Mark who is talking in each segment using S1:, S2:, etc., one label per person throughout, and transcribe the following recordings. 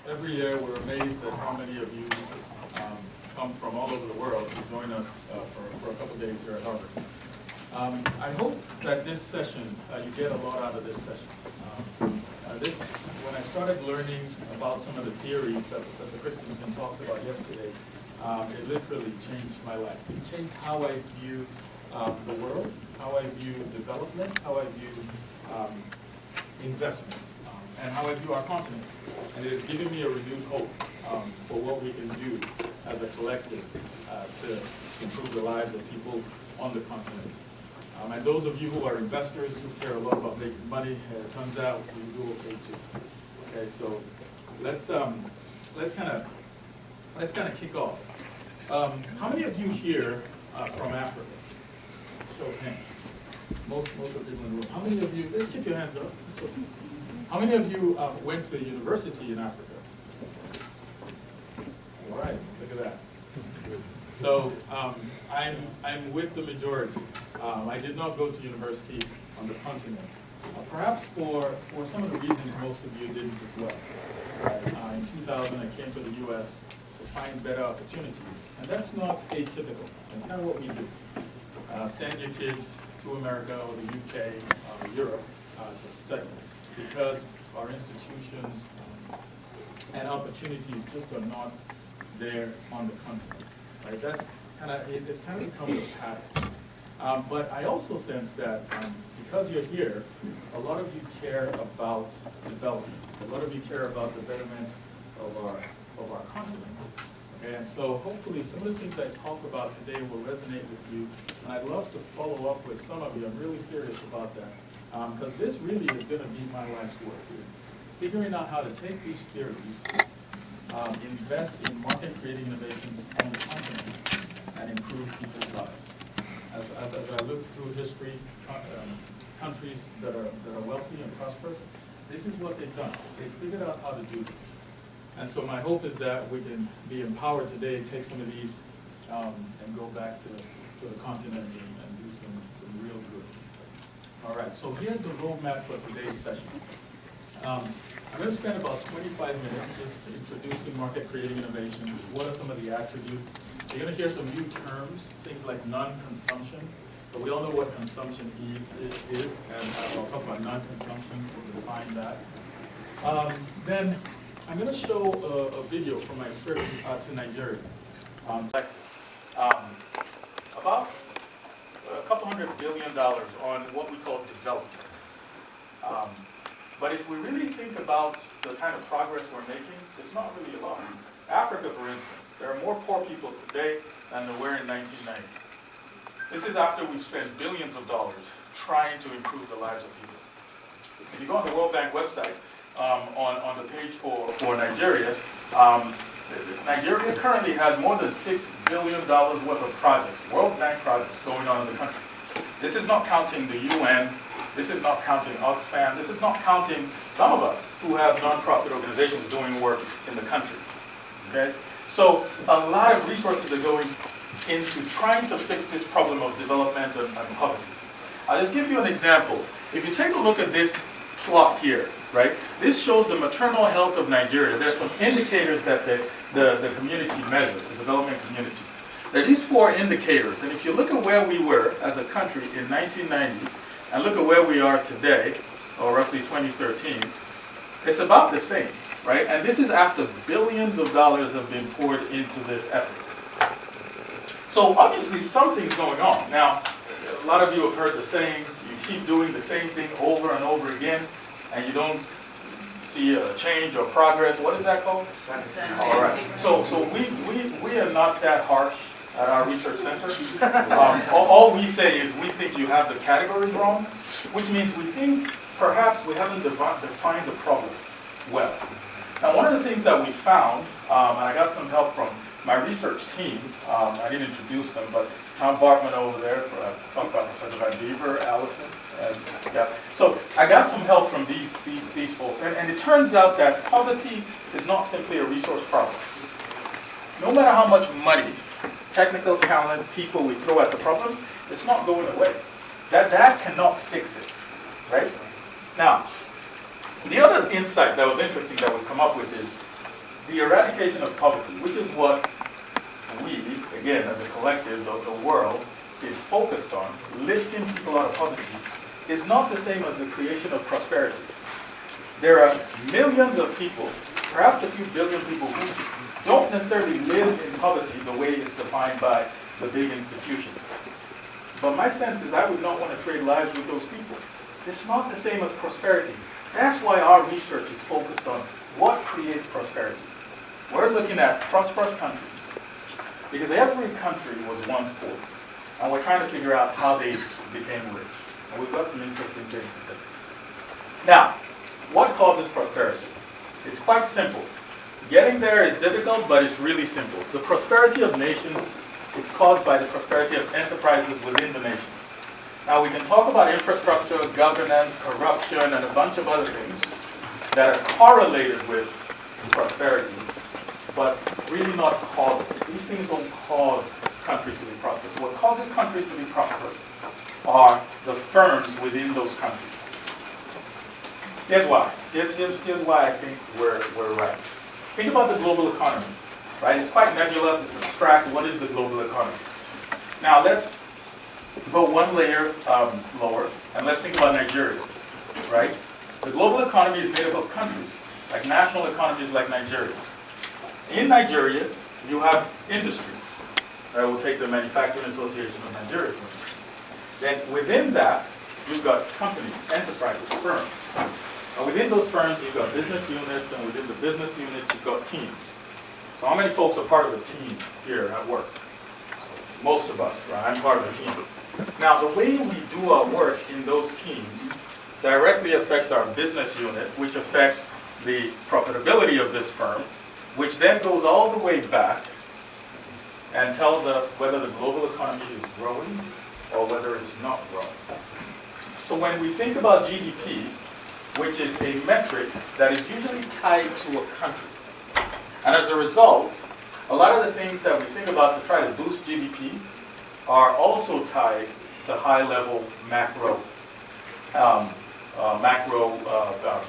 S1: Every year we're amazed at how many of you come from all over the world to join us for a couple days here at Harvard. I hope that this session, you get a lot out of this session. When I started learning about some of the theories that Professor Christensen talked about yesterday, it literally changed my life. It changed how I view the world, how I view development, how I view investments, and how I view our continent. And it has given me a renewed hope for what we can do as a collective to improve the lives of people on the continent. And those of you who are investors who care a lot about making money, it turns out you do okay too. Okay, so let's kind of kick off. How many of you here are from Africa? Show of hands. Most of the people in the room. How many of you? Let's keep your hands up. How many of you went to university in Africa? All right, look at that. So I'm with the majority. I did not go to university on the continent. Perhaps for some of the reasons most of you didn't as well. In 2000, I came to the U.S. to find better opportunities, and that's not atypical. That's kind of what we do. Send your kids to America or the UK or Europe to study, because our institutions and opportunities just are not there on the continent. Right? It's kind of become a pattern. But I also sense that because you're here, a lot of you care about development. A lot of you care about the betterment of our continent. Okay? And so hopefully some of the things I talk about today will resonate with you. And I'd love to follow up with some of you. I'm really serious about that. Because this really is going to be my life's work here. Figuring out how to take these theories, invest in market-creating innovations on the continent, and improve people's lives. As I look through history, countries that are wealthy and prosperous, this is what they've done. They figured out how to do this. And so my hope is that we can be empowered today, take some of these, and go back to the continent and do some real good. All right, so here's the roadmap for today's session. I'm going to spend about 25 minutes just introducing market-creating innovations. What are some of the attributes? You're going to hear some new terms, things like non-consumption. But we all know what consumption is, and I'll talk about non-consumption. We'll define that. Then I'm going to show a video from my trip to Nigeria. About a couple $100 billion on what we call development. But if we really think about the kind of progress we're making, it's not really a lot. Africa, for instance, there are more poor people today than there were in 1990. This is after we've spent billions of dollars trying to improve the lives of people. If you go on the World Bank website, on the page for Nigeria, Nigeria currently has more than $6 billion worth of projects, World Bank projects going on in the country. This is not counting the UN. This is not counting Oxfam. This is not counting some of us who have nonprofit organizations doing work in the country. Okay? So a lot of resources are going into trying to fix this problem of development and poverty. I'll just give you an example. If you take a look at this plot here, right? This shows the maternal health of Nigeria. There's some indicators that the community measures, the development community. There are these 4 indicators, and if you look at where we were as a country in 1990, and look at where we are today, or roughly 2013, it's about the same, right? And this is after billions of dollars have been poured into this effort. So obviously something's going on. Now, a lot of you have heard the saying, you keep doing the same thing over and over again, and you don't see a change or progress. What is that called? All right. So we are not that harsh at our research center. All we say is we think you have the categories wrong, which means we think perhaps we haven't defined the problem well. Now, one of the things that we found, and I got some help from my research team, I didn't introduce them, but Tom Bartman over there, talked about Professor Van Beaver, Allison, and yeah. So I got some help from these folks, and it turns out that poverty is not simply a resource problem. No matter how much money, technical talent, people we throw at the problem, it's not going away. That cannot fix it, right? Now, the other insight that was interesting that we've come up with is the eradication of poverty, which is what we, again, as a collective, the world, is focused on, lifting people out of poverty, is not the same as the creation of prosperity. There are millions of people, perhaps a few billion people, who don't necessarily live in poverty the way it's defined by the big institutions. But my sense is I would not want to trade lives with those people. It's not the same as prosperity. That's why our research is focused on what creates prosperity. We're looking at prosperous countries, because every country was once poor, and we're trying to figure out how they became rich. And we've got some interesting things to say. Now, what causes prosperity? It's quite simple. Getting there is difficult, but it's really simple. The prosperity of nations is caused by the prosperity of enterprises within the nations. Now, we can talk about infrastructure, governance, corruption, and a bunch of other things that are correlated with prosperity, but really not causal. These things don't cause countries to be prosperous. What causes countries to be prosperous are the firms within those countries. Here's why. Here's why I think we're right. Think about the global economy, right? It's quite nebulous, it's abstract. What is the global economy? Now let's go one layer lower, and let's think about Nigeria, right? The global economy is made up of countries, like national economies like Nigeria. In Nigeria, you have industries. We'll take the Manufacturing Association of Nigeria, for instance. Then within that, you've got companies, enterprises, firms. And within those firms, you've got business units, and within the business units, you've got teams. So how many folks are part of a team here at work? Most of us, right? I'm part of a team. Now, the way we do our work in those teams directly affects our business unit, which affects the profitability of this firm, which then goes all the way back and tells us whether the global economy is growing or whether it's not growing. So when we think about GDP, which is a metric that is usually tied to a country, and as a result, a lot of the things that we think about to try to boost GDP are also tied to high-level macro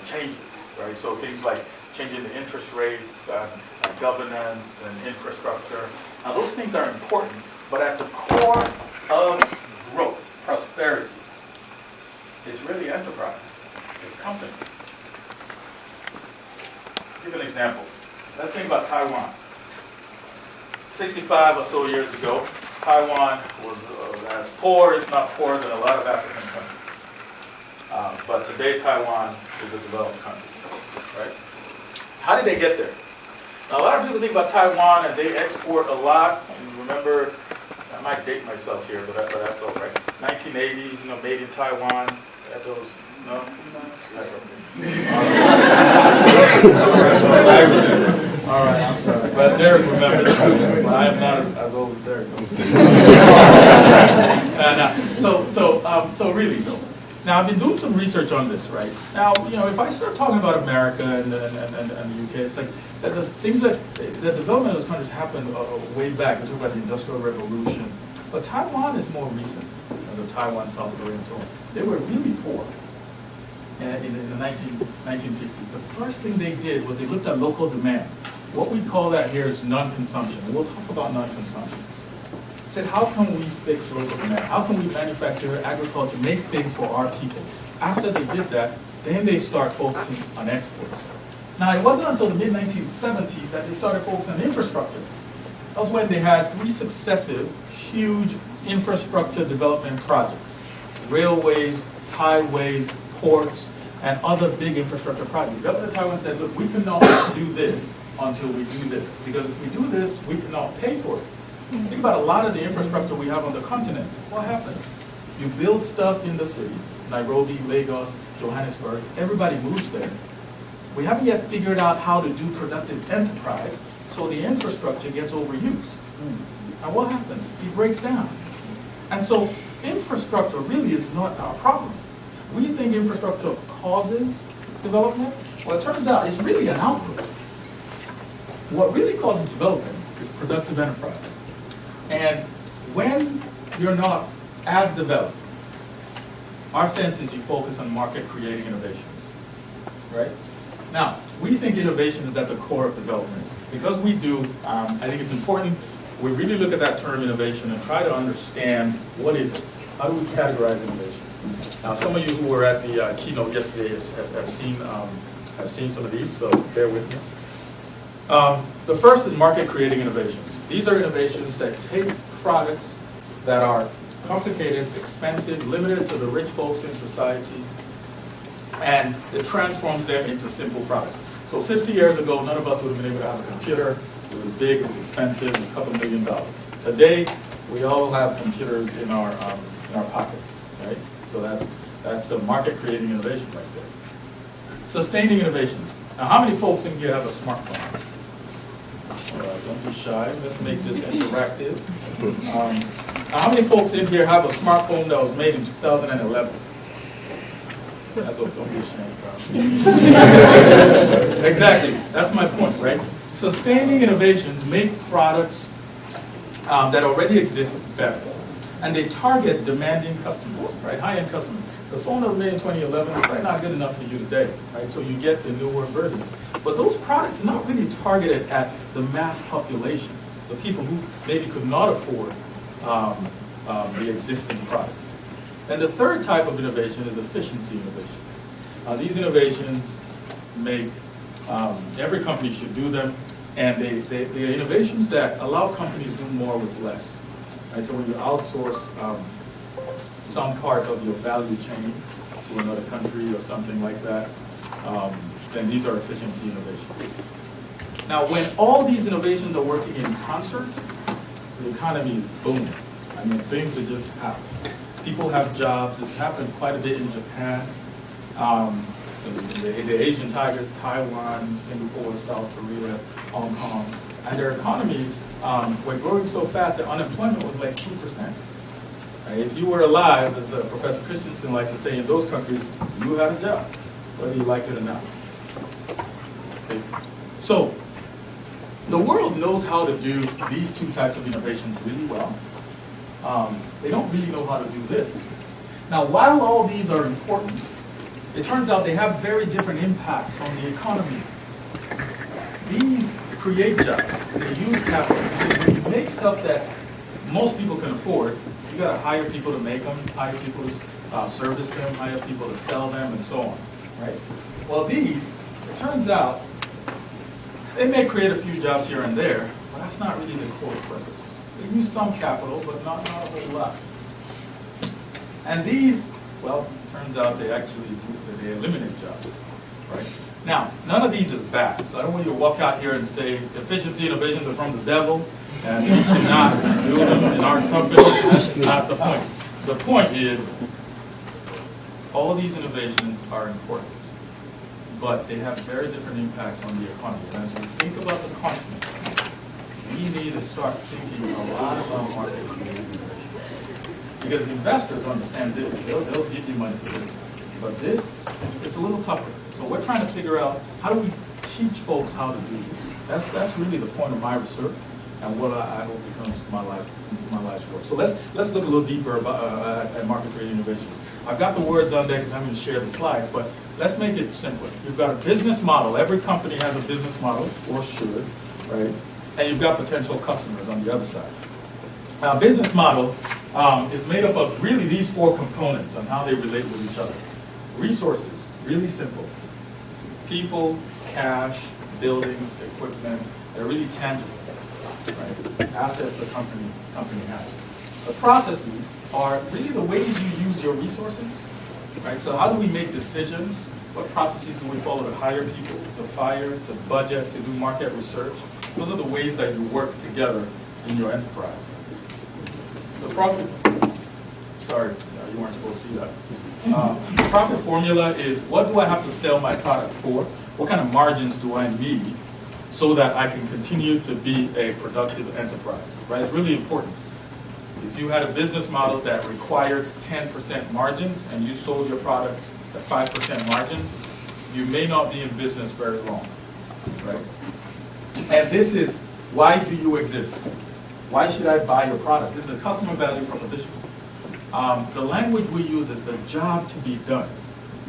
S1: changes, right? So things like changing the interest rates, and governance, and infrastructure. Now those things are important, but at the core of growth, prosperity, is really enterprise. It's company. Give an example. Let's think about Taiwan. 65 or so years ago, Taiwan was as poor, if not poorer, than a lot of African countries. But today, Taiwan is a developed country, right? How did they get there? Now, a lot of people think about Taiwan and they export a lot. And remember, I might date myself here, but that's all right. 1980s, made in Taiwan. At those, no, that's okay. All right, I'm sorry. But Derek remembers. I am not as old as Derek. So really though. Now I've been doing some research on this, right? Now, if I start talking about America and the UK, it's like the things that the development of those countries happened way back. We talk about the Industrial Revolution, but Taiwan is more recent. The Taiwan, South Korea, and so on. They were really poor in the 1950s. The first thing they did was they looked at local demand. What we call that here is non-consumption. And we'll talk about non-consumption. Said, how can we fix local demand? How can we manufacture, agriculture, make things for our people? After they did that, then they start focusing on exports. Now, it wasn't until the mid-1970s that they started focusing on infrastructure. That was when they had 3 successive, huge infrastructure development projects. Railways, highways, ports, and other big infrastructure projects. The government of Taiwan said, look, we cannot do this until we do this. Because if we do this, we cannot pay for it. Think about a lot of the infrastructure we have on the continent. What happens? You build stuff in the city, Nairobi, Lagos, Johannesburg, everybody moves there. We haven't yet figured out how to do productive enterprise, so the infrastructure gets overused. And what happens? It breaks down. And so infrastructure really is not our problem. We think infrastructure causes development. Well, it turns out it's really an output. What really causes development is productive enterprise. And when you're not as developed, our sense is you focus on market-creating innovations, right? Now, we think innovation is at the core of development. because we do, I think it's important we really look at that term innovation and try to understand what is it. How do we categorize innovation? Now, some of you who were at the keynote yesterday have seen some of these, so bear with me. The first is market-creating innovations. These are innovations that take products that are complicated, expensive, limited to the rich folks in society, and it transforms them into simple products. So 50 years ago, none of us would have been able to have a computer. It was big, it was expensive, it was a couple $1 million. Today, we all have computers in our pockets, right? So that's a market-creating innovation right there. Sustaining innovations. Now, how many folks in here have a smartphone? All right, don't be shy. Let's make this interactive. Now, how many folks in here have a smartphone that was made in 2011? That's what, don't be ashamed. Exactly. That's my point, right? Sustaining innovations make products that already exist better. And they target demanding customers, right? High-end customers. The phone that was made in 2011 is probably not good enough for you today, right? So you get the newer versions. But those products are not really targeted at the mass population, the people who maybe could not afford the existing products. And the third type of innovation is efficiency innovation. These innovations make, every company should do them, and they're innovations that allow companies to do more with less. Right? So when you outsource some part of your value chain to another country or something like that, then these are efficiency innovations. Now, when all these innovations are working in concert, the economy is booming. I mean, things are just happening. People have jobs. It's happened quite a bit in Japan. The Asian tigers, Taiwan, Singapore, South Korea, Hong Kong, and their economies were growing so fast that unemployment was like 2%. Right? If you were alive, as Professor Christensen likes to say, in those countries, you had a job, whether you like it or not. Okay. So, the world knows how to do these two types of innovations really well. They don't really know how to do this. Now, while all these are important, it turns out they have very different impacts on the economy. These create jobs. They use capital. When you make stuff that most people can afford, you got to hire people to make them, hire people to service them, hire people to sell them, and so on. Right? Well, these, it turns out, they may create a few jobs here and there, but that's not really the core purpose. They use some capital, but not a whole lot. And these, well, turns out they actually they eliminate jobs, right? Now, none of these is bad, so I don't want you to walk out here and say efficiency innovations are from the devil, and we cannot do them in our company. That's not the point. The point is, all these innovations are important, but they have very different impacts on the economy. And as we think about the continent, we need to start thinking a lot about market innovation. Because investors understand this. They'll give you money for this. But this, it's a little tougher. So we're trying to figure out how do we teach folks how to do this. That's really the point of my research and what I hope becomes my life's work. So let's look a little deeper at market creating innovation. I've got the words on there because I'm going to share the slides, but let's make it simpler. You've got a business model. Every company has a business model, or should, right? And you've got potential customers on the other side. Now, business model is made up of really these four components and how they relate with each other. Resources, really simple. People, cash, buildings, equipment, they're really tangible, right? Assets the company has. The processes are really the ways you use your resources, right? So how do we make decisions? What processes do we follow to hire people, to fire, to budget, to do market research? Those are the ways that you work together in your enterprise. The profit, sorry, you weren't supposed to see that. The profit formula is, what do I have to sell my product for? What kind of margins do I need so that I can continue to be a productive enterprise, right? It's really important. If you had a business model that required 10% margins and you sold your products at 5% margins, you may not be in business very long, right? And this is, why do you exist? Why should I buy your product? This is a customer value proposition. The language we use is the job to be done.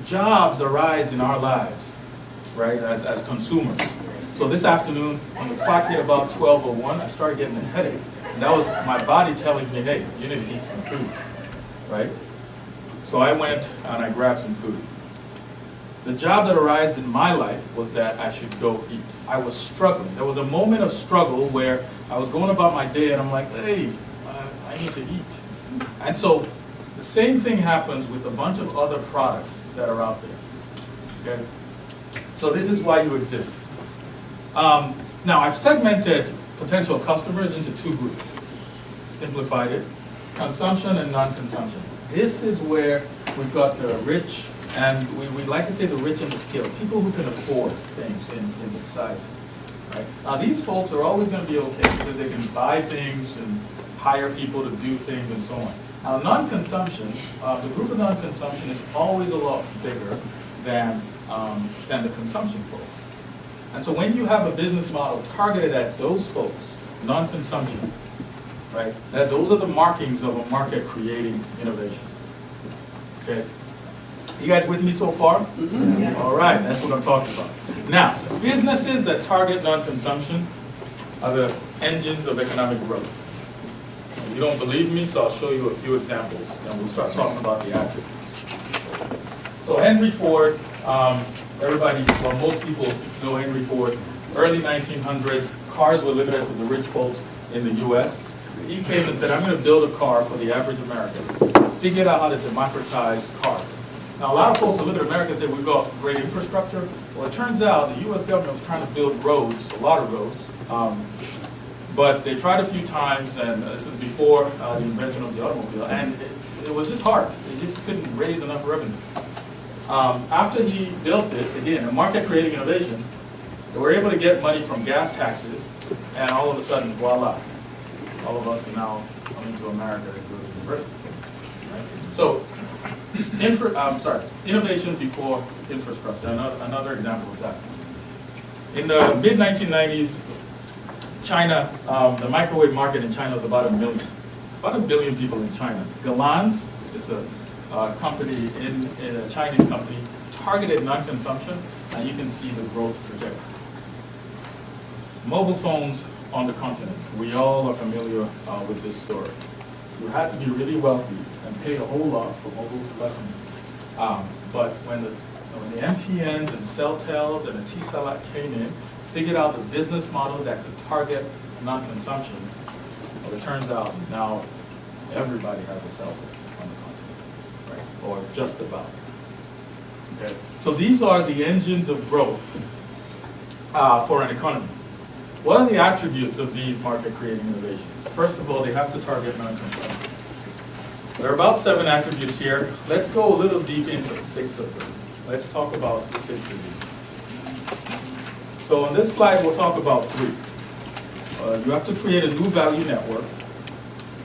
S1: Jobs arise in our lives, right, as consumers. So this afternoon, when the clock hit about 12:01, I started getting a headache. And that was my body telling me, hey, you need to eat some food, right? So I went and I grabbed some food. The job that arose in my life was that I should go eat. I was struggling. There was a moment of struggle where I was going about my day and I'm like, hey, I need to eat. And so the same thing happens with a bunch of other products that are out there. Okay? So this is why you exist. Now I've segmented potential customers into two groups. Simplified it. Consumption and non-consumption. This is where we've got the rich, and we like to say the rich and the skilled, people who can afford things in society. Right? Now these folks are always going to be okay because they can buy things and hire people to do things and so on. Now non-consumption, the group of non-consumption is always a lot bigger than the consumption folks. And so when you have a business model targeted at those folks, non-consumption, right, those are the markings of a market creating innovation. Okay? You guys with me so far? Mm-hmm. Yeah. All right, that's what I'm talking about. Now, businesses that target non-consumption are the engines of economic growth. You don't believe me, so I'll show you a few examples, and we'll start talking about the attributes. So Henry Ford, everybody, well, most people know Henry Ford. Early 1900s, cars were limited to the rich folks in the U.S. He came and said, I'm going to build a car for the average American. Figured out how to democratize cars. Now, a lot of folks who live in America say we've got great infrastructure. Well, it turns out the U.S. government was trying to build roads, a lot of roads, but they tried a few times, and this is before the invention of the automobile, and it was just hard. They just couldn't raise enough revenue. After he built this, again, a market-creating innovation, they were able to get money from gas taxes, and all of a sudden, voila, all of us are now coming to America to go to university. Right? So, innovation before infrastructure, another example of that. In the mid-1990s, China, the microwave market in China was about 1 million. About 1 billion people in China. Galans is a company, a Chinese company, targeted non-consumption, and you can see the growth trajectory. Mobile phones on the continent. We all are familiar with this story. You had to be really wealthy and pay a whole lot for mobile telephony. But when the MTNs and Celtels and the T-Cell came in, figured out the business model that could target non-consumption, well, it turns out now everybody has a cell phone on the continent, right? Or just about. Okay. So these are the engines of growth for an economy. What are the attributes of these market-creating innovations? First of all, they have to target non-consumption. There are about 7 attributes here. Let's go a little deep into 6 of them. Let's talk about 6 of these. So on this slide, we'll talk about 3. You have to create a new value network.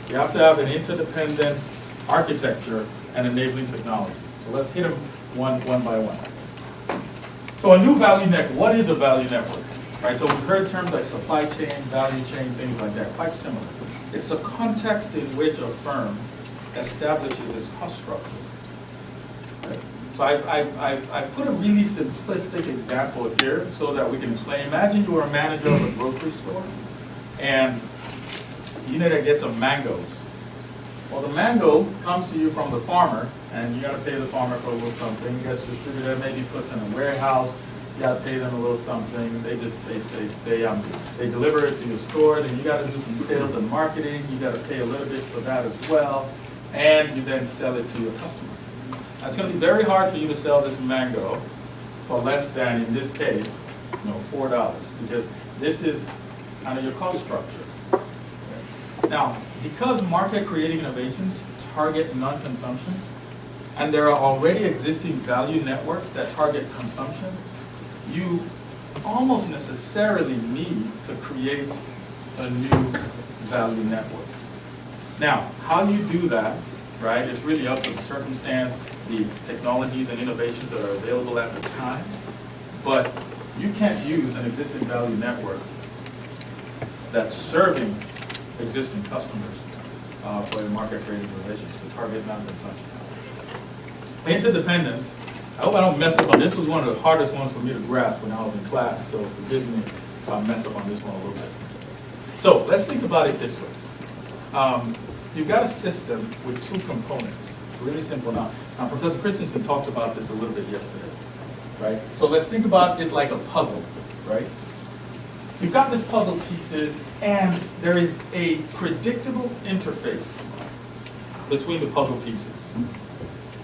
S1: You have to have an interdependent architecture and enabling technology. So let's hit them one by one. So a new value network. What is a value network? Right, so we've heard terms like supply chain, value chain, things like that, quite similar. It's a context in which a firm establishes its cost structure. Right? So I've put a really simplistic example here so that we can explain. Imagine you were a manager of a grocery store and you need to get some mangoes. Well, the mango comes to you from the farmer, and you got to pay the farmer for a little something. It gets distributed, maybe puts in a warehouse. You got to pay them a little something. They deliver it to your store. Then you got to do some sales and marketing. You got to pay a little bit for that as well, and you then sell it to your customer. Now, it's going to be very hard for you to sell this mango for less than, in this case, $4, because this is kind of your cost structure. Okay. Now, because market-creating innovations target non-consumption, and there are already existing value networks that target consumption, you almost necessarily need to create a new value network. Now, how you do that, right, is really up to the circumstance, the technologies and innovations that are available at the time, but you can't use an existing value network that's serving existing customers for a market-creating innovation to target non-consumption. Interdependence. I hope I don't mess up on this. Was one of the hardest ones for me to grasp when I was in class, so forgive me mess up on this one a little bit. So let's think about it this way. You've got a system with two components. It's really simple now. Professor Christensen talked about this a little bit yesterday, right? So let's think about it like a puzzle, right? You've got this puzzle pieces, and there is a predictable interface between the puzzle pieces.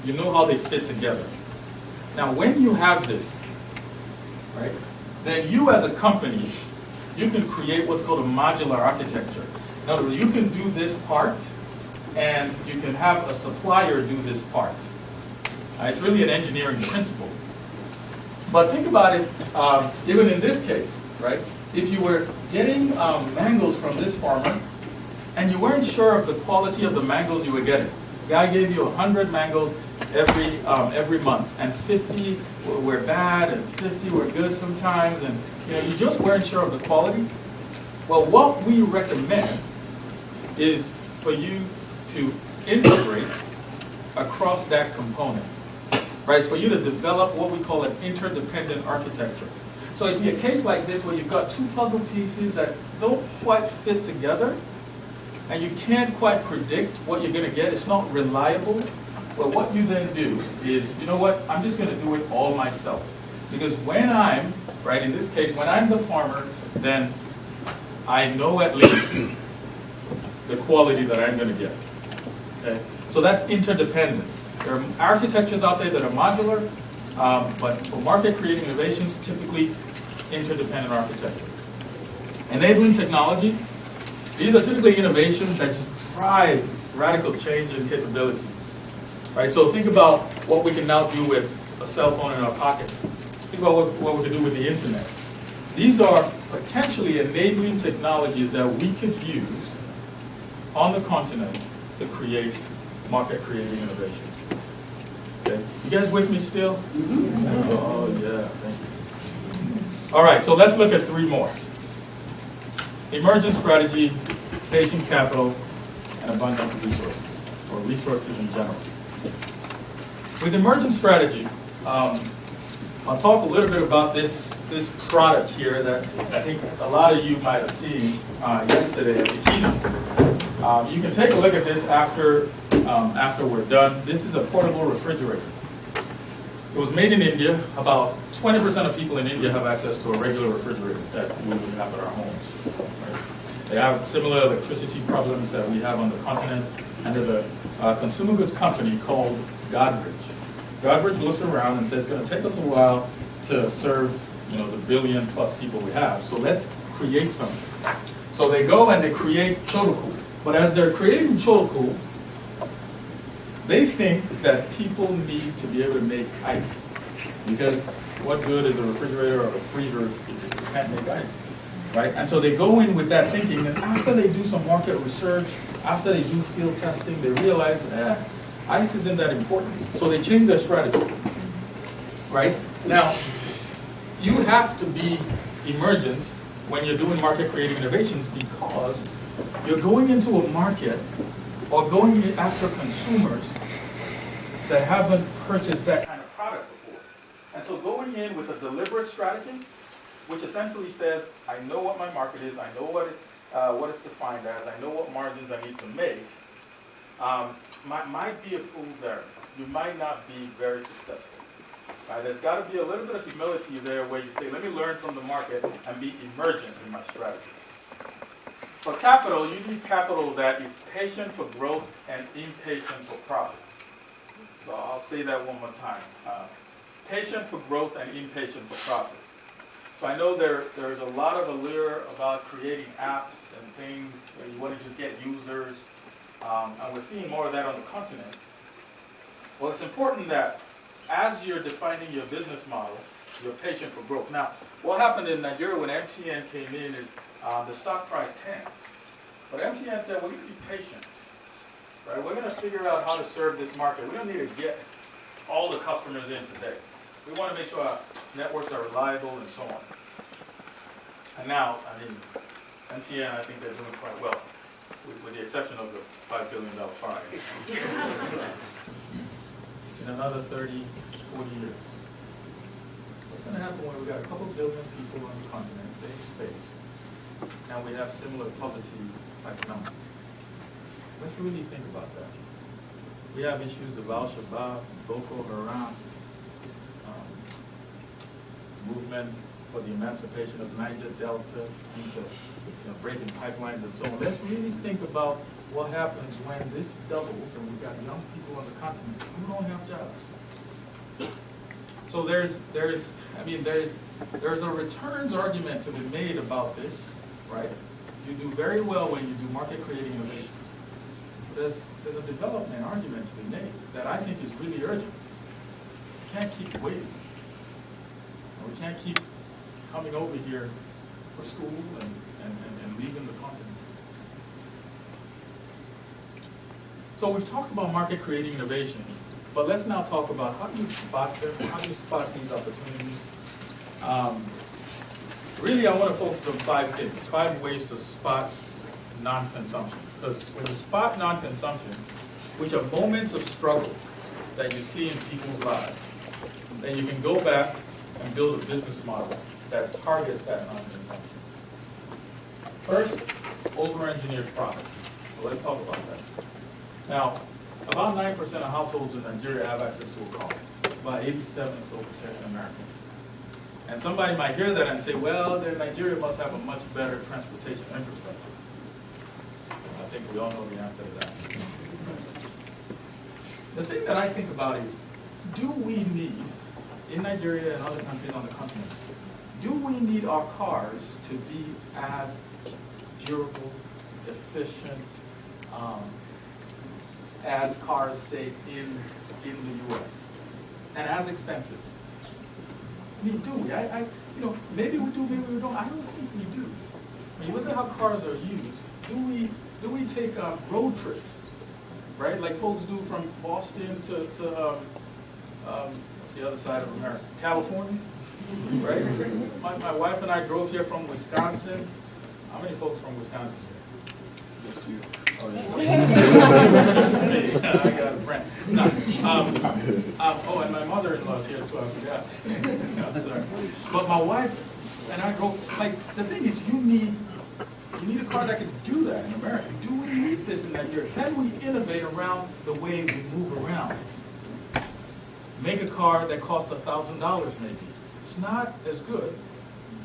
S1: You know how they fit together. Now, when you have this, right, then you as a company, you can create what's called a modular architecture. In other words, you can do this part, and you can have a supplier do this part. It's really an engineering principle. But think about it, even in this case, right? If you were getting mangoes from this farmer, and you weren't sure of the quality of the mangoes you were getting, the guy gave you 100 mangoes every month, and 50 were bad, and 50 were good sometimes, and you just weren't sure of the quality. Well, what we recommend is for you to integrate across that component, right? It's for you to develop what we call an interdependent architecture. So it'd be a case like this where you've got two puzzle pieces that don't quite fit together, and you can't quite predict what you're going to get. It's not reliable. Well, what you then do is, you know what, I'm just going to do it all myself. Because when I'm, right, in this case, when I'm the farmer, then I know at least the quality that I'm going to get. Okay? So that's interdependence. There are architectures out there that are modular, but for market-creating innovations, typically interdependent architecture. Enabling technology, these are typically innovations that just drive radical change in capabilities. Right? So think about what we can now do with a cell phone in our pocket. Think about what we can do with the internet. These are potentially enabling technologies that we could use on the continent to create market-creating innovations. Okay. You guys with me still? Mm-hmm. Oh, yeah. Thank you. All right, so let's look at three more. Emergent strategy, patient capital, and abundant resources, or resources in general. With emergent strategy, I'll talk a little bit about this product here that I think a lot of you might have seen yesterday at the keynote. You can take a look at this after we're done. This is a portable refrigerator. It was made in India. About 20% of people in India have access to a regular refrigerator that we would have at our homes. Right? They have similar electricity problems that we have on the continent. And there's a consumer goods company called Godrej. Godrej looks around and says it's going to take us a while to serve, the 1 billion plus people we have. So let's create something. So they go and they create Chodoku. But as they're creating Chodoku, they think that people need to be able to make ice. Because what good is a refrigerator or a freezer if you can't make ice? Right? And so they go in with that thinking, and after they do some market research, after they do field testing, they realize, ice isn't that important. So they change their strategy. Right? Now, you have to be emergent when you're doing market-creating innovations because you're going into a market or going after consumers that haven't purchased that kind of product before. And so going in with a deliberate strategy, which essentially says, I know what my market is, I know what it's defined as, I know what margins I need to make, might be a fool's errand. You might not be very successful. There's got to be a little bit of humility there where you say, let me learn from the market and be emergent in my strategy. For capital, you need capital that is patient for growth and impatient for profits. So I'll say that one more time. Patient for growth and impatient for profits. So I know there's a lot of allure about creating apps and things where you want to just get users, and we're seeing more of that on the continent. Well, it's important that as you're defining your business model, you're patient for growth. Now, what happened in Nigeria when MTN came in is the stock price tanked. But MTN said, we're going to be patient. Right? We're going to figure out how to serve this market. We don't need to get all the customers in today. We want to make sure our networks are reliable and so on. And now, MTN, I think they're doing quite well, with the exception of the $5 billion fine. In another 30, 40 years. What's going to happen when we got a couple billion people on the continent, same space, and we have similar poverty type numbers? Let's really think about that. We have issues of Al-Shabaab, Boko Haram, movement for the emancipation of Niger Delta, into breaking pipelines and so on. Let's really think about what happens when this doubles and we've got young people on the continent who don't have jobs. So there's a returns argument to be made about this, right? You do very well when you do market creating innovations. There's a development argument to be made that I think is really urgent. We can't keep waiting. We can't keep coming over here for school and leaving the continent. So we've talked about market creating innovations, but let's now talk about how do you spot them, how do you spot these opportunities. Really, I want to focus on 5 things, 5 ways to spot non-consumption. Because when you spot non-consumption, which are moments of struggle that you see in people's lives, then you can go back and build a business model that targets that non-consumption. First, over-engineered products. So let's talk about that. Now, about 9% of households in Nigeria have access to a car. About 87% in America. And somebody might hear that and say, well, then Nigeria must have a much better transportation infrastructure. I think we all know the answer to that. The thing that I think about is, do we need, in Nigeria and other countries on the continent, do we need our cars to be as durable, efficient, as cars, say, in the U.S., and as expensive? I mean, do we? Maybe we do, maybe we don't. I don't think we do. I mean, look at how cars are used. Do we take road trips, right? Like folks do from Boston to what's the other side of America? California, right? My wife and I drove here from Wisconsin. How many folks from Wisconsin here? Just you. Oh, yeah. I got a friend. No. And my mother-in-law's here too, I forgot. Sorry. But my wife and I drove, the thing is, you need a car that can do that in America. Do we need this in Nigeria? Can we innovate around the way we move around? Make a car that costs $1,000 maybe. It's not as good,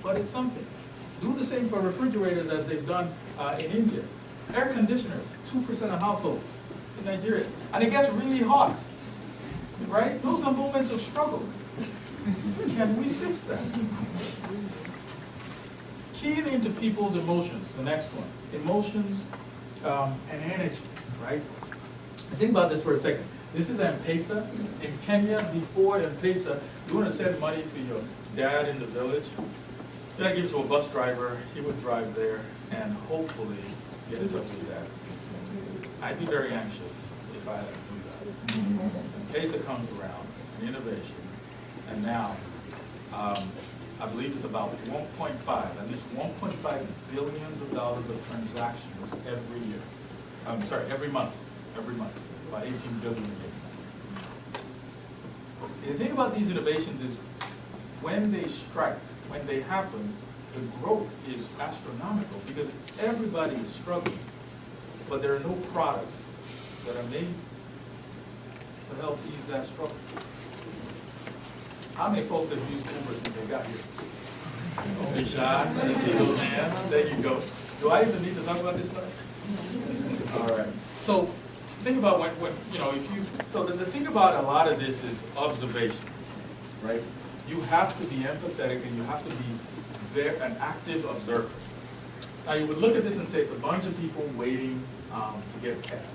S1: but it's something. Do the same for refrigerators as they've done in India. Air conditioners, 2% of households in Nigeria. And it gets really hot, right? Those are moments of struggle. Can we fix that? Keying into people's emotions, the next one. Emotions and energy, right? Think about this for a second. This is M-Pesa. In Kenya, before M-Pesa, you want to send money to your dad in the village, you got to give it to a bus driver. He would drive there and hopefully get in touch with that. I'd be very anxious if I had to do that. M-Pesa comes around, an innovation, and now I believe it's about at least $1.5 billion of transactions every year. Every month, about 18 billion a year. The thing about these innovations is when they strike, when they happen, the growth is astronomical because everybody is struggling, but there are no products that are made to help ease that struggle. How many folks have used Uber since they got here? Don't be shy. Let's see those hands. There you go. Do I even need to talk about this stuff? All right. So think about the thing about a lot of this is observation, right? You have to be empathetic and you have to be an active observer. Now you would look at this and say it's a bunch of people waiting to get a cab.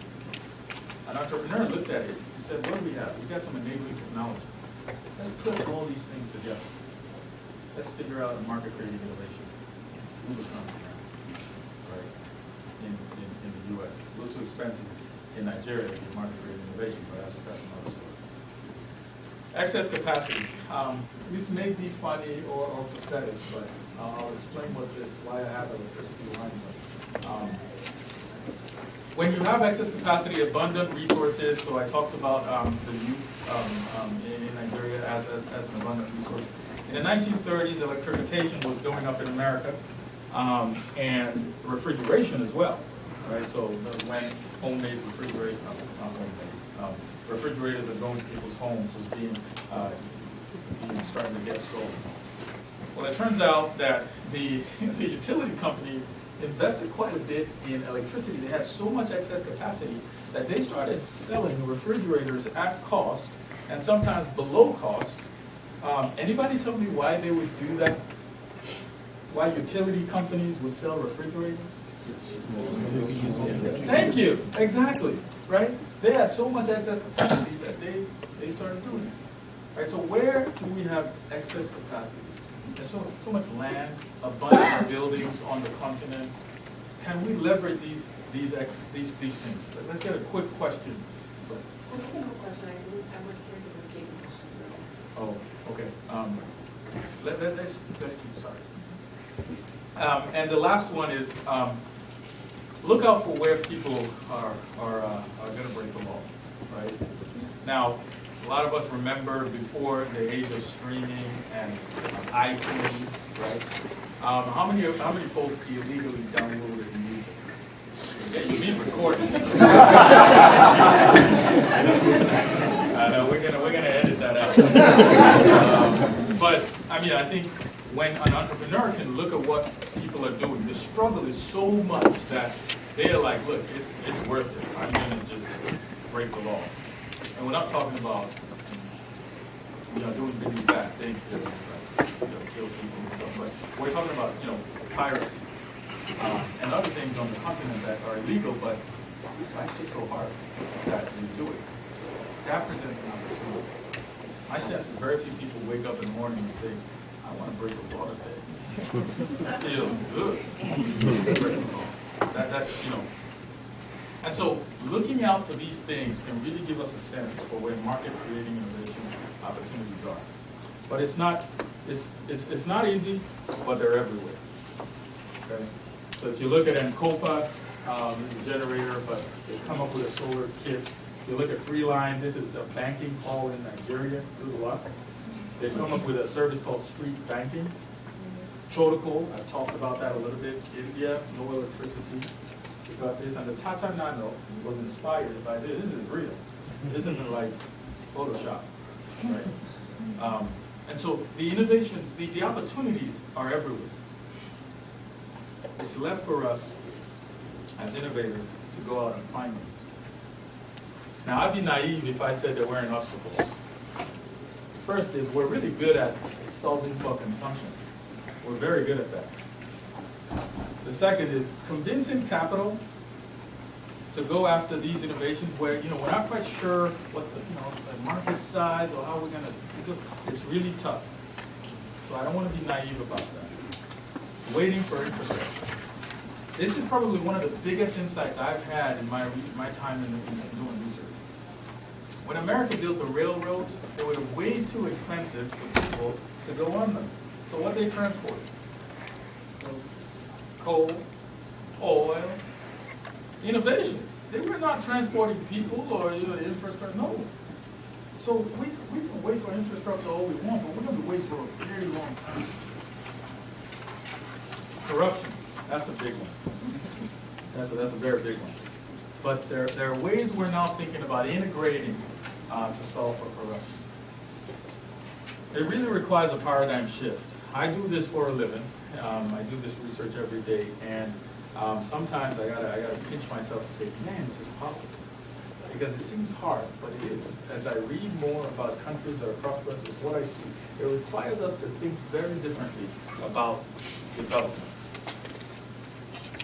S1: An entrepreneur looked at it. He said, what do we have? We've got some enabling technologies. Let's put all these things together. Let's figure out a market creating innovation. Uber comes around, right? In the US. It's a little too expensive in Nigeria to get market creating innovation, but that's another story. Excess capacity. This may be funny or pathetic, but I'll explain why I have electricity lines up. When you have excess capacity, abundant resources, so I talked about the youth in Nigeria as an abundant resource. In the 1930s, electrification was going up in America, and refrigeration as well, right? So when homemade refrigeration, not homemade, refrigerators are going to people's homes was being starting to get sold. Well, it turns out that the utility companies invested quite a bit in electricity. They had so much excess capacity that they started selling refrigerators at cost and sometimes below cost. Anybody tell me why they would do that? Why utility companies would sell refrigerators? Thank you. Exactly. Right? They had so much excess capacity that they started doing it. Right? So where do we have excess capacity? There's so much land, abundant buildings on the continent. Can we leverage these things? Let's get a quick question.
S2: I have no question. I was curious about the question.
S1: Oh, okay. Let's keep, sorry. And the last one is, look out for where people are going to break the law, right? Now, a lot of us remember before the age of streaming and iTunes, right? How many folks illegally downloaded music? Yeah, you mean recording? I know we're gonna edit that out. But I mean, I think when an entrepreneur can look at what people are doing, the struggle is so much that they're like, look, it's worth it. I'm gonna just break the law. And we're not talking about doing really bad things that kill people and stuff, but we're talking about piracy and other things on the continent that are illegal, but life's just so hard that we do it. That presents an opportunity. My sense is very few people wake up in the morning and say, I want to break the law today. That feels good. Break the law. That's. And so looking out for these things can really give us a sense for where market creating innovation opportunities are. But it's not easy, but they're everywhere. Okay? So if you look at Encopa, this is a generator, but they come up with a solar kit. If you look at Freeline, this is a banking hall in Nigeria. Good luck. They come up with a service called street banking. Protocol, I've talked about that a little bit. India, no electricity. Got this, and the Tata Nano was inspired by this. This is real. This isn't like Photoshop, right? And so the innovations, the opportunities are everywhere. It's left for us as innovators to go out and find them. Now, I'd be naive if I said there weren't obstacles. First is we're really good at solving for consumption. We're very good at that. The second is convincing capital to go after these innovations where, we're not quite sure what the market size or how we're going to do it. It's really tough. So I don't want to be naive about that. Waiting for infrastructure. This is probably one of the biggest insights I've had in my time in doing research. When America built the railroads, they were way too expensive for people to go on them. So what they transported? Coal, oil, innovations. They were not transporting people or infrastructure. No. So we can wait for infrastructure all we want, but we're going to wait for a very long time. Corruption. That's a big one. That's a very big one. But there are ways we're now thinking about integrating to solve for corruption. It really requires a paradigm shift. I do this for a living. I do this research every day, and sometimes I gotta pinch myself and say, man, this is possible. Because it seems hard, but it is. As I read more about countries that are prosperous, it's what I see. It requires us to think very differently about development.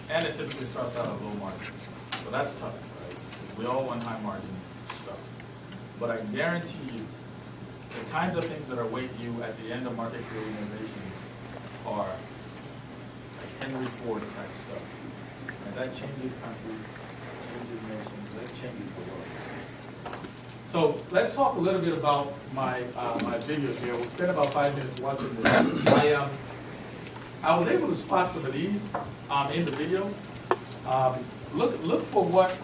S1: And it typically starts out at low margin. So that's tough, right? We all want high margin stuff. But I guarantee you, the kinds of things that await you at the end of market creating innovations are like Henry Ford type stuff. And that changes countries, changes nations, that changes the world. So let's talk a little bit about my videos here. We'll spend about 5 minutes watching this. I was able to spot some of these in the video. Look for what,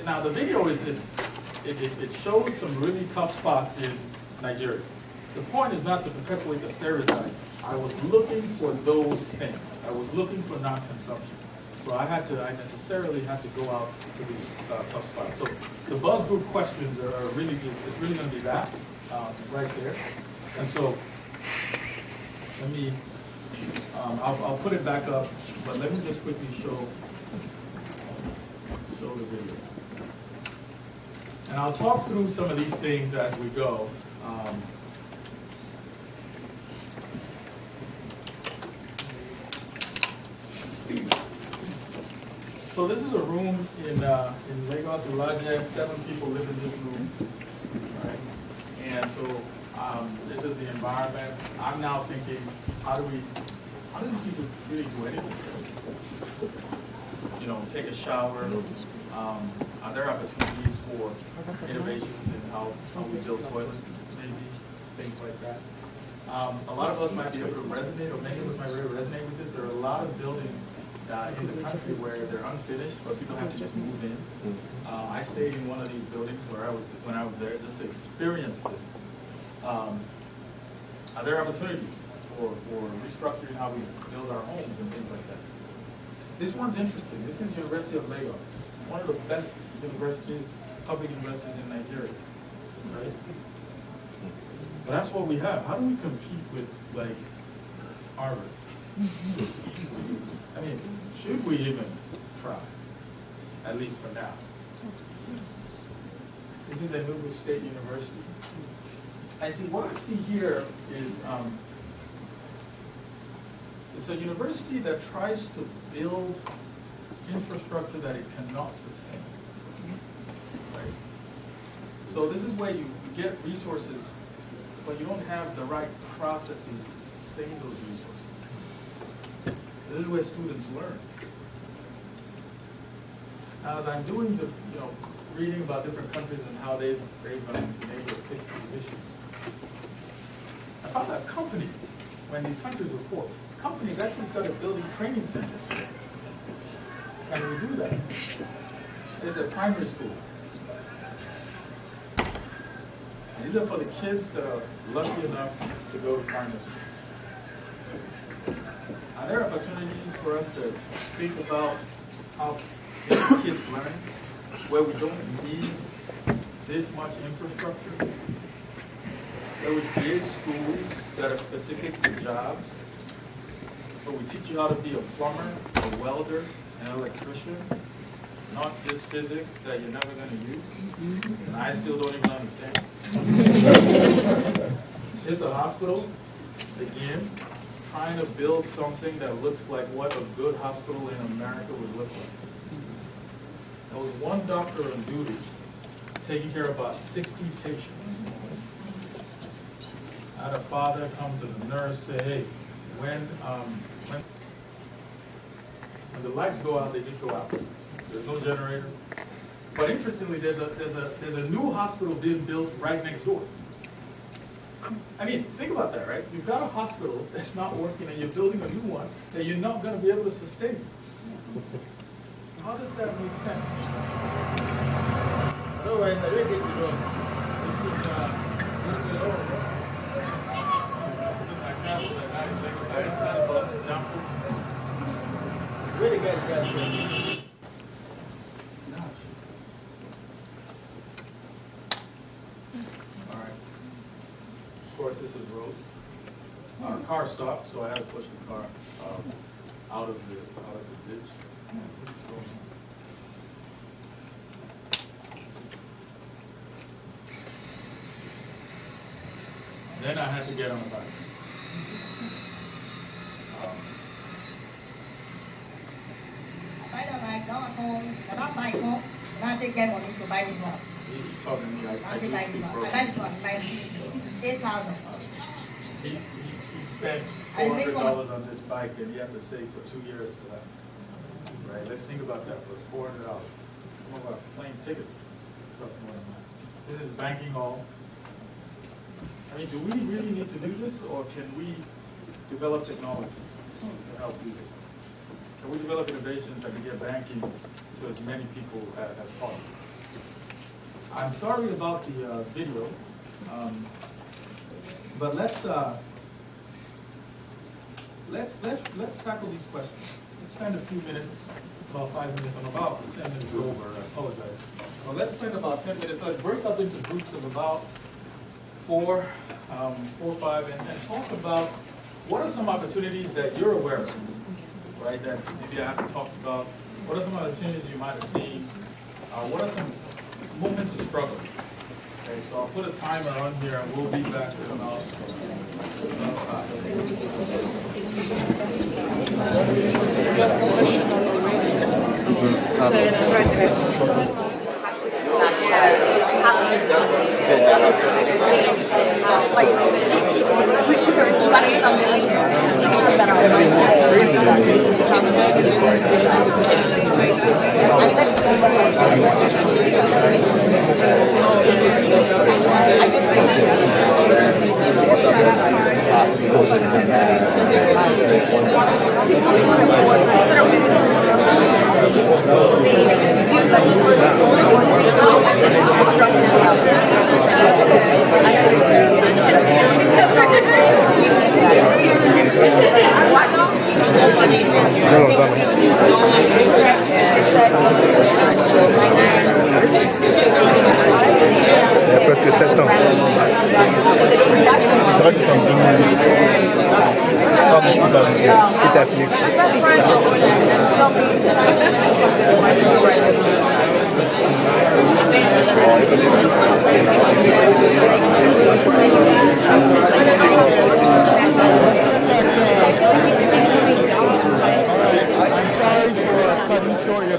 S1: now the video it shows some really tough spots in Nigeria. the point is not to perpetuate the stereotype. I was looking for those things. I was looking for non-consumption. So I necessarily had to go out to these tough spots. So the buzz group questions are really, it's really going to be that right there. And so let me, I'll put it back up, but let me just quickly show the video. And I'll talk through some of these things as we go. So this is a room in Lagos, Ulaje. 7 people live in this room, right? And so this is the environment. I'm now thinking, how do these people really do anything? You know, take a shower. Are there opportunities for innovations in how we build toilets, maybe, things like that? A lot of us might be able to resonate, or many of us might really resonate with this. There are a lot of buildings in the country where they're unfinished, but people have to just move in. I stayed in one of these buildings when I was there just to experience this. Are there opportunities for restructuring how we build our homes and things like that? This one's interesting. This is University of Lagos, one of the best universities, public universities in Nigeria, right? But that's what we have. How do we compete with, like, Harvard? I mean, should we even try? At least for now. This is Enugu State University. And see, what I see here is it's a university that tries to build infrastructure that it cannot sustain. Right? So this is where you get resources, but you don't have the right processes to sustain those resources. This is where students learn. Now, as I'm doing the, reading about different countries and how they've been able to fix these issues, I found that companies, when these countries were poor, companies actually started building training centers. Can we do that? There's a primary school. And these are for the kids that are lucky enough to go to primary school. Are there opportunities for us to think about how kids learn, where we don't need this much infrastructure, where we create schools that are specific to jobs, where we teach you how to be a plumber, a welder, an electrician, not just physics that you're never going to use, and I still don't even understand. It's a hospital, again, trying to build something that looks like what a good hospital in America would look like. There was one doctor on duty taking care of about 60 patients. I had a father come to the nurse, say, hey, when the lights go out, they just go out. There's no generator. But interestingly, there's a new hospital being built right next door. I mean, think about that, right? You've got a hospital that's not working and you're building a new one that you're not going to be able to sustain. How does that make sense? Otherwise, I really get to know. This is my castle at night. I inside the bus, jump. Really get it. All right. Of course, this is roads. Our car stopped, so I had to push the car out of the ditch. Then I had to get on the bike.
S3: Buy the bike, don't home, not buy home, not take care money to buy this one.
S1: He's talking to me like
S3: I buy this one. I buy this one, buy 8,000.
S1: He spent $400 on this bike and he had to save for 2 years for that. Right? Let's think about that first. $400. Some of our plane tickets cost more than that. This is banking hall. I mean, do we really need to do this, or can we develop technology to help do this? Can we develop innovations that can get banking to as many people as possible? I'm sorry about the video. But let's tackle these questions. Let's spend a few minutes, about 5 minutes. I'm about 10 minutes over. I apologize. Well, let's spend about 10 minutes. Let's break up into groups of about four or five, and talk about what are some opportunities that you're aware of, right? That maybe I haven't talked about. What are some opportunities you might have seen? What are some moments of struggle? Okay, so I'll put a timer on here, and we'll be back in about 5.
S4: Presque 7 ans.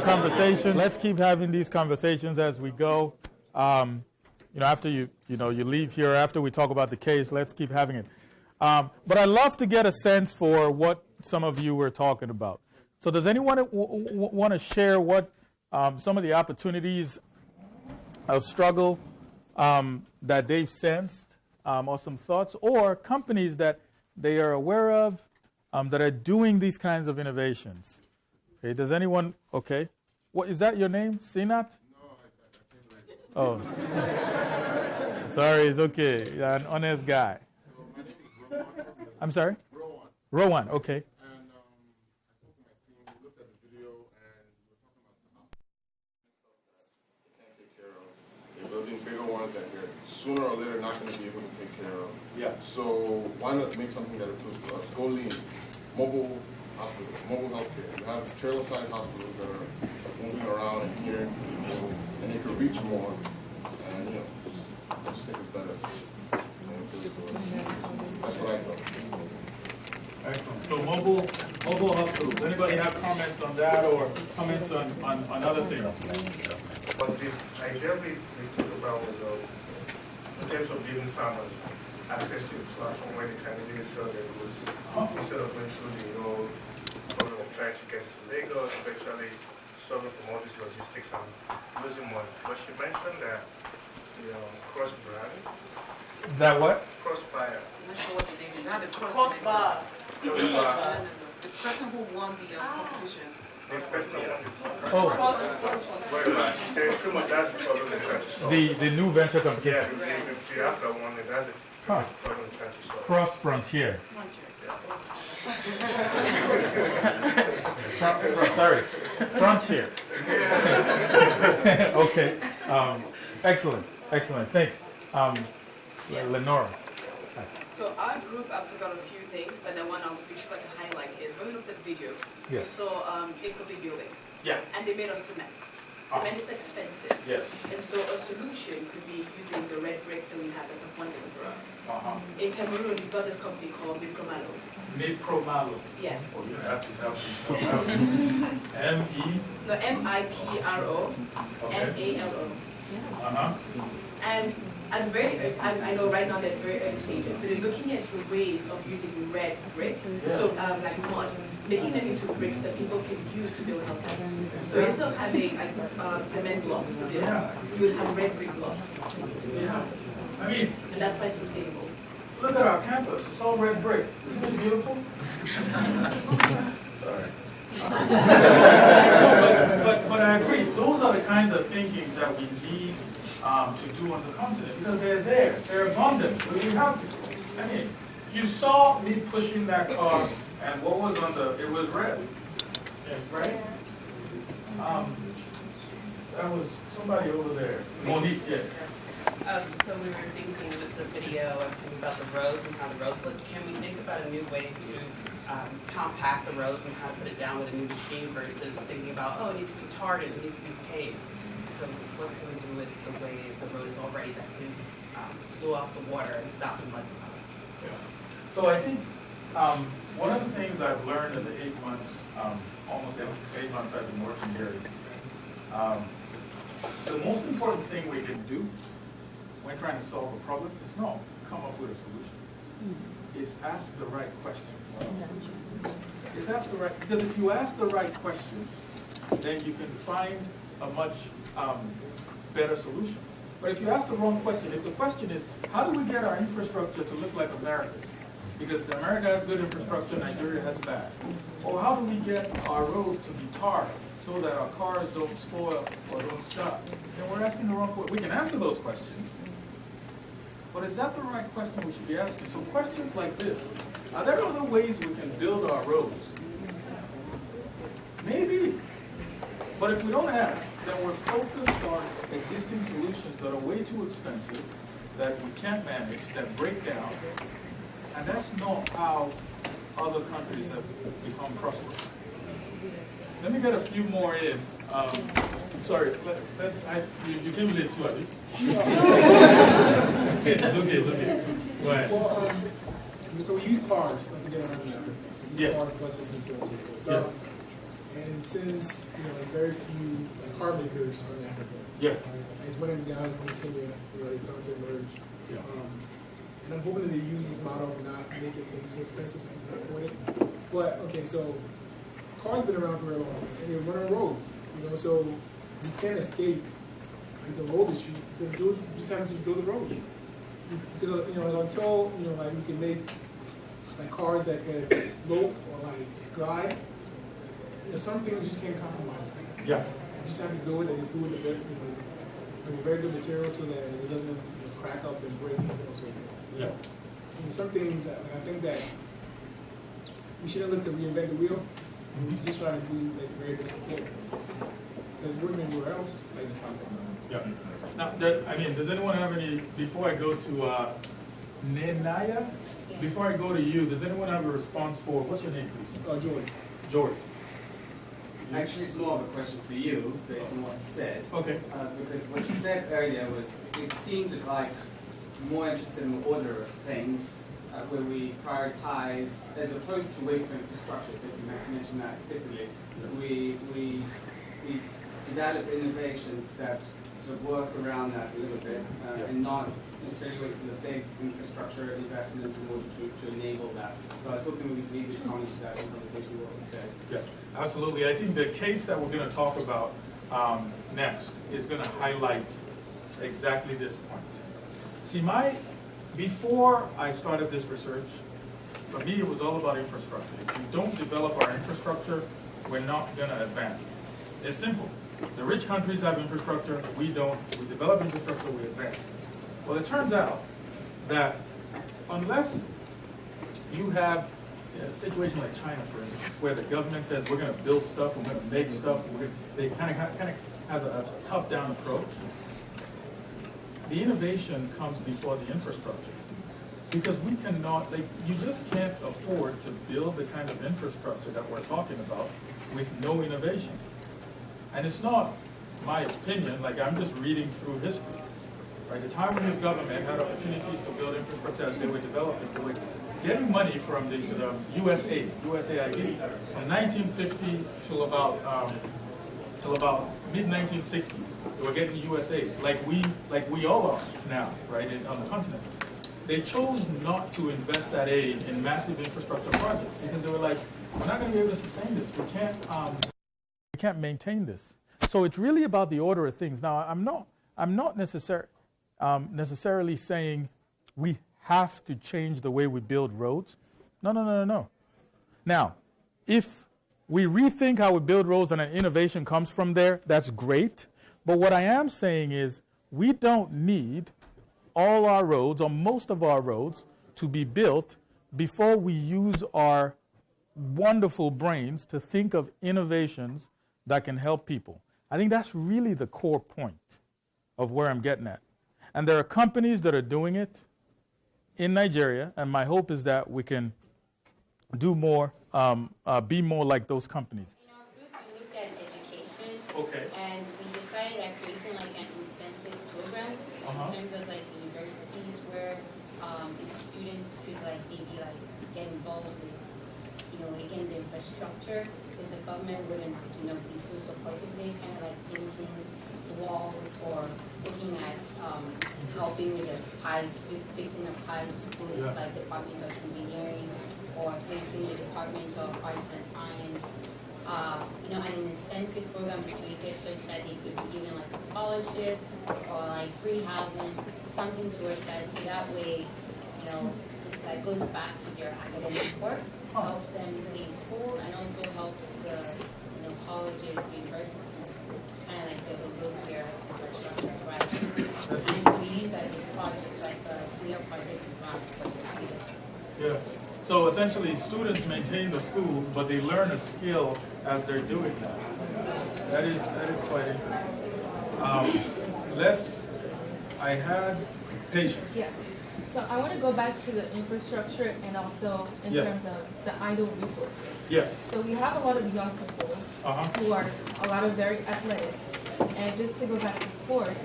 S1: Conversation. Let's keep having these conversations as we go. After you leave here, after we talk about the case, let's keep having it. But I'd love to get a sense for what some of you were talking about. So does anyone want to share what some of the opportunities of struggle that they've sensed, or some thoughts, or companies that they are aware of that are doing these kinds of innovations? Okay, does anyone, okay. What, is that your name, Sinat? No, I think Oh. Sorry, it's okay. You're an honest guy.
S5: So my name is Rowan.
S1: I'm sorry?
S5: Rowan.
S1: Rowan, okay.
S5: And I spoke to my team, we looked at the video, and we were talking about the stuff that they can't take care of. They're building bigger ones that they're sooner or later not going to be able to take care of.
S1: Yeah.
S5: So why not make something that appeals to us? Go lean. Mobile hospitals, mobile healthcare. You have trailer-sized hospitals that are moving around and caring for people, and they can reach more. And I just think it's better. That's what I thought.
S1: Excellent. So mobile hospitals. Anybody have comments on that or comments on other things?
S6: But the idea we talked about was in terms of giving farmers access to a platform where they can easily sell their goods instead of going through the whole problem of trying to get to Lagos, eventually solving from all these logistics and losing money. But she mentioned that the cross-brand.
S1: That what?
S6: Cross-buyer.
S7: I'm not sure what the name is. Not the
S2: Crossbar.
S7: No. The person who won the competition.
S6: This person that won the
S1: Oh,
S6: very right. Pretty much that's the problem they're trying to solve.
S1: the new venture
S6: Yeah,
S1: competition.
S6: the app that won it, that's the problem they're trying to solve.
S1: Cross Frontier. Sorry, Frontier. Okay. Excellent. Thanks. Lenora.
S8: So our group actually got a few things, but the one we should like to highlight is when we looked at the video, we
S1: Yes.
S8: saw incomplete buildings.
S1: Yeah.
S8: And they made of cement. Cement is expensive.
S1: Yes.
S8: And so a solution could be using the red bricks that we have as abundant for us.
S1: Uh-huh.
S8: In Cameroon, we've got this company called Mipromalo.
S1: Mipromalo.
S8: Yes.
S1: Oh, you have to help me. M-E.
S8: No, Mipro Malo.
S1: Uh-huh.
S8: And at very, I know right now they're at very early stages, but they're looking at the ways of using red brick, so like mud, making them into bricks that people can use to build houses. So instead of having like cement blocks to build, you will have red brick blocks.
S1: Yeah. I mean,
S8: And that's quite sustainable.
S1: look at our campus. It's all red brick. Isn't it beautiful? Sorry. but I agree. Those are the kinds of thinkings that we need to do on the continent because they're there. They're abundant. We have to. I mean, you saw me pushing that car, and what was on it was red, right? That was somebody over there. Monique, yeah.
S9: So we were thinking with the video, I was thinking about the roads and how the roads look. Can we think about a new way to compact the roads and how to put it down with a new machine versus thinking about, oh, it needs to be tarred and it needs to be paved. So what can we do with the way the road is already that can slow off the water and stop the mud?
S1: Yeah. So I think one of the things I've learned in the 8 months, almost 8 months I've been working here is the most important thing we can do when trying to solve a problem is not come up with a solution. It's ask the right questions. It's ask the right, because if you ask the right questions, then you can find a much better solution. But if you ask the wrong question, if the question is, how do we get our infrastructure to look like America's? Because America has good infrastructure, Nigeria has bad. Or how do we get our roads to be tarred so that our cars don't spoil or don't stop? Then we're asking the wrong question. We can answer those questions, but is that the right question we should be asking? So questions like this, are there other ways we can build our roads? Maybe. But if we don't ask, then we're focused on existing solutions that are way too expensive, that we can't manage, that break down. And that's not how other countries have become prosperous. Let me get a few more in. Sorry, you came late too, Abby. Okay. Go ahead.
S10: Well, so we use cars to get around here. We use cars, buses, and so on.
S1: Yeah.
S10: And since very few car makers are in Africa,
S1: Yeah.
S10: it's winning down from Kenya, they started to emerge.
S1: Yeah.
S10: And I'm hoping that they use this model of not making things so expensive so people can afford it. But okay, so cars have been around for a long time, and they run on roads. So you can't escape the road issue. You just have to build the roads. Because until we can make cars that can float or glide, some things you just can't compromise.
S1: Yeah.
S10: You just have to do it and do it with very good material so that it doesn't crack up and break and so forth.
S1: Yeah.
S10: Some things I think that we shouldn't look to reinvent the wheel. We should just try to do the very best we can. Because we're everywhere else, the context.
S1: Yeah. Now, does anyone have any, before I go to Nenaya, before I go to you, does anyone have a response for, what's your name, please?
S10: George.
S1: George.
S11: Actually, it's more of a question for you, based on what you said.
S1: Okay.
S11: Because what you said earlier was, it seemed like more interested in the order of things, where we prioritize, as opposed to wait for infrastructure, because you mentioned that explicitly, we develop innovations that sort of work around that a little bit, and not necessarily wait for the big infrastructure investments in order to enable that. So I was hoping we could leave the comments to that in conversation with what we said.
S1: Yeah, absolutely. I think the case that we're going to talk about next is going to highlight exactly this point. See, before I started this research, for me it was all about infrastructure. If we don't develop our infrastructure, we're not going to advance. It's simple. The rich countries have infrastructure, we don't. We develop infrastructure, we advance. Well, it turns out that unless you have a situation like China, for instance, where the government says we're going to build stuff, we're going to make stuff, they kind of has a top-down approach. The innovation comes before the infrastructure. Because we cannot, you just can't afford to build the kind of infrastructure that we're talking about with no innovation. And it's not my opinion, I'm just reading through history. Right? The Taiwanese government had opportunities to build infrastructure as they were developing. They were getting money from the USAID from 1950 till about mid-1960s. They were getting USAID, like we all are now, right, on the continent. They chose not to invest that aid in massive infrastructure projects because they were like, we're not going to be able to sustain this. We can't maintain this. So it's really about the order of things. Now, I'm not necessarily saying we have to change the way we build roads. No. Now, if we rethink how we build roads and an innovation comes from there, that's great. But what I am saying is we don't need all our roads or most of our roads to be built before we use our wonderful brains to think of innovations that can help people. I think that's really the core point of where I'm getting at. And there are companies that are doing it in Nigeria, and my hope is that we can do more, be more like those companies.
S12: You know, Bruce, we looked at education,
S1: Okay.
S12: and we decided that creating like an incentive program in terms of like universities where if students could like maybe like get involved with, you know, again the infrastructure, if the government wouldn't, you know, be so supportive, they kind of like painting walls or looking at helping with the pipes, fixing the pipes, with like Department of Engineering or placing the Department of Arts and Science. You know, an incentive program is created such that they could be given like a scholarship or like free housing, something towards that. So that way, you know, that goes back to their academic work, helps them stay in school, and also helps the, you know, colleges, universities, kind of like develop their infrastructure, right? And we use that as a project, like a clear project design for the students.
S1: Yeah. So essentially, students maintain the school, but they learn a skill as they're doing that. That is quite interesting. I had patience.
S2: Yeah. So I want to go back to the infrastructure and also in terms of the idle resources.
S1: Yes.
S2: So we have a lot of young people who are a lot of very athletic. And just to go back to sports,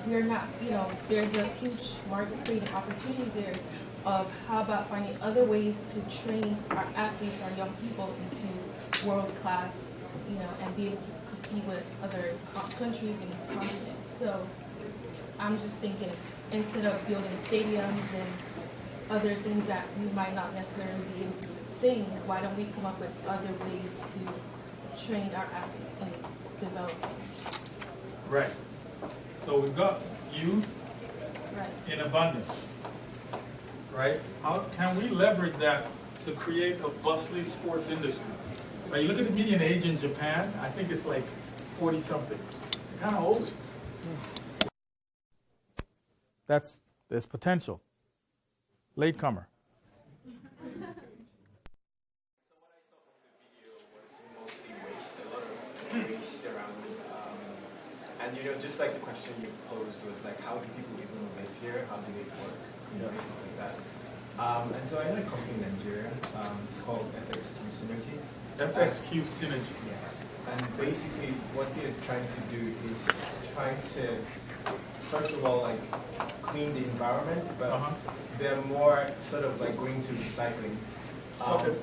S2: we're not, you know, there's a huge market creating opportunity there of how about finding other ways to train our athletes, our young people into world class, you know, and be able to compete with other countries and continents. So I'm just thinking, instead of building stadiums and other things that we might not necessarily be able to sustain, why don't we come up with other ways to train our athletes and develop them?
S1: Right. So we've got youth in abundance. Right? How can we leverage that to create a bustling sports industry? Like, you look at the median age in Japan, I think it's like 40-something. Kind of old. There's potential. Latecomer.
S13: So what I saw from the video was mostly waste, a lot of waste around. And you know, just like the question you posed was like, how do people even live here? How do they work? You know, places like that. And so I had a company in Nigeria. It's called FXQ Synergy.
S1: FXQ Synergy.
S13: Yes. And basically, what they're trying to do is trying to, first of all, like clean the environment, but they're more sort of like going to recycling.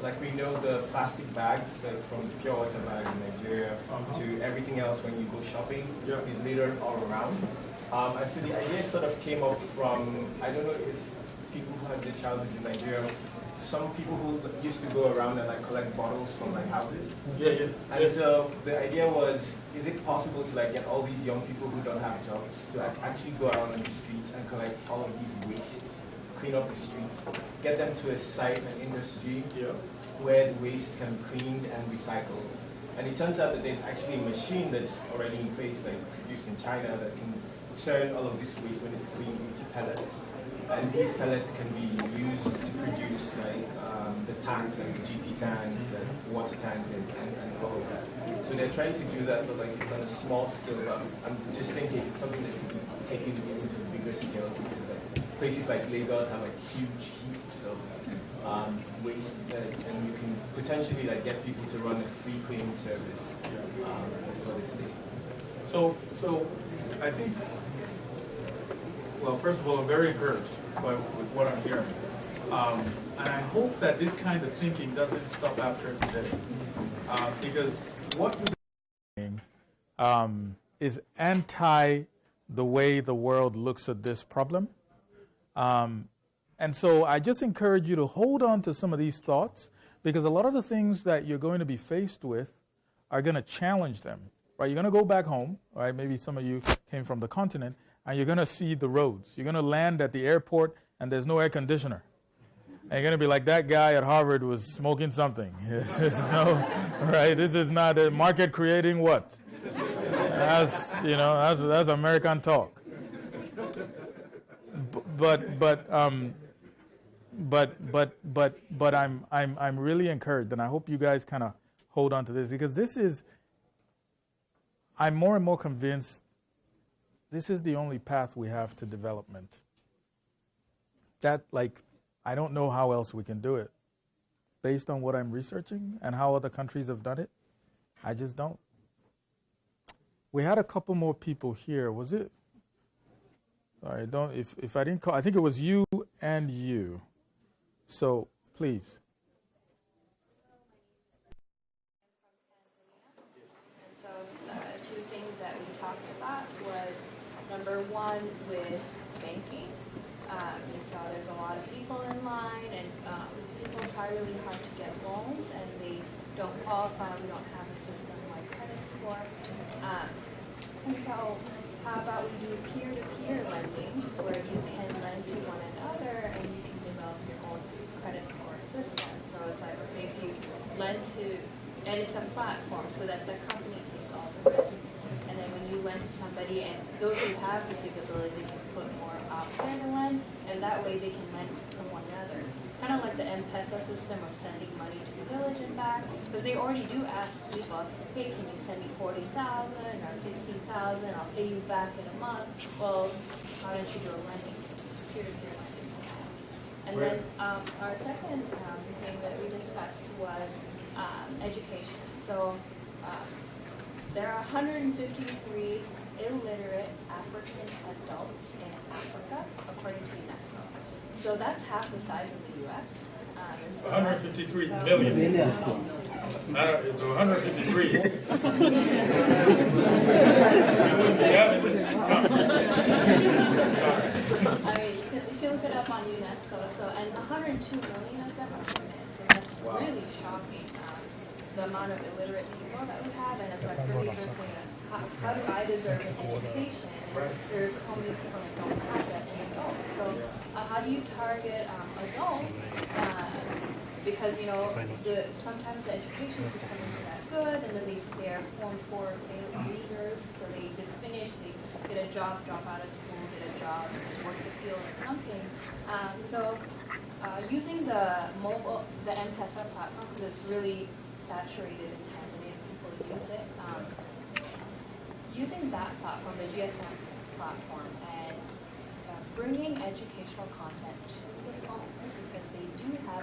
S13: Like we know the plastic bags, like from the pure water bag in Nigeria to everything else when you go shopping is littered all around. And so the idea sort of came up from, I don't know if people who have their childhood in Nigeria, some people who used to go around and like collect bottles from like houses. And so the idea was, is it possible to like get all these young people who don't have jobs to like actually go around on the streets and collect all of these waste, clean up the streets, get them to a site, an industry where the waste can be cleaned and recycled. And it turns out that there's actually a machine that's already in place, like produced in China, that can turn all of this waste when it's cleaned into pellets. And these pellets can be used to produce like the tanks, like the GP tanks, and water tanks, and all of that. So they're trying to do that, but like it's on a small scale. I'm just thinking it's something that can be taken into a bigger scale, because like places like Lagos have like huge heaps of waste, and you can potentially like get people to run a free cleaning service for the state.
S1: So I think, well, first of all, I'm very encouraged with what I'm hearing. And I hope that this kind of thinking doesn't stop after today. Because what we're doing is anti the way the world looks at this problem. And so I just encourage you to hold on to some of these thoughts, because a lot of the things that you're going to be faced with are going to challenge them. Right? You're going to go back home, right? Maybe some of you came from the continent, and you're going to see the roads. You're going to land at the airport, and there's no air conditioner. And you're going to be like, that guy at Harvard was smoking something. Right? This is not a market creating what? That's American talk. But I'm really encouraged, and I hope you guys kind of hold on to this, because I'm more and more convinced this is the only path we have to development. I don't know how else we can do it. Based on what I'm researching and how other countries have done it, I just don't. We had a couple more people here. Was it? Sorry, if I didn't call, I think it was you and you. So please.
S14: And so two things that we talked about was number one with banking. We saw there's a lot of people in line, and people try really hard to get loans, and they don't qualify. We don't have a system like credit score. And so how about we do peer-to-peer lending, where you can lend to one another, and you can develop your own credit score system. So it's like, okay, if you lend to, and it's a platform so that the company takes all the risk. And then when you lend to somebody, and those who have the capability can put more out there to lend, and that way they can lend to one another. Kind of like the M-Pesa system of sending money to the village and back, because they already do ask people, hey, can you send me 40,000 or 60,000? I'll pay you back in a month. Well, why don't you do a lending system, peer-to-peer lending system? And then our second thing that we discussed was education. So there are 153 illiterate African adults in Africa, according to UNESCO. So that's half the size of the U.S. And so
S1: 153 million. 153.
S14: I mean, you can look it up on UNESCO. So, and 102 million of them are women. So that's really shocking. The amount of illiterate people that we have, and it's like really looking at how do I deserve an education? And there's so many people that don't have that in adults. So how do you target adults? Because sometimes the education is becoming that good, and then they're formed for leaders, so they just finish, they get a job, drop out of school, get a job, just work the field or something. Using the M-Pesa platform, because it's really saturated in Tanzania, people use it. Using that platform, the GSM platform, and bringing educational content to the phones, because they do have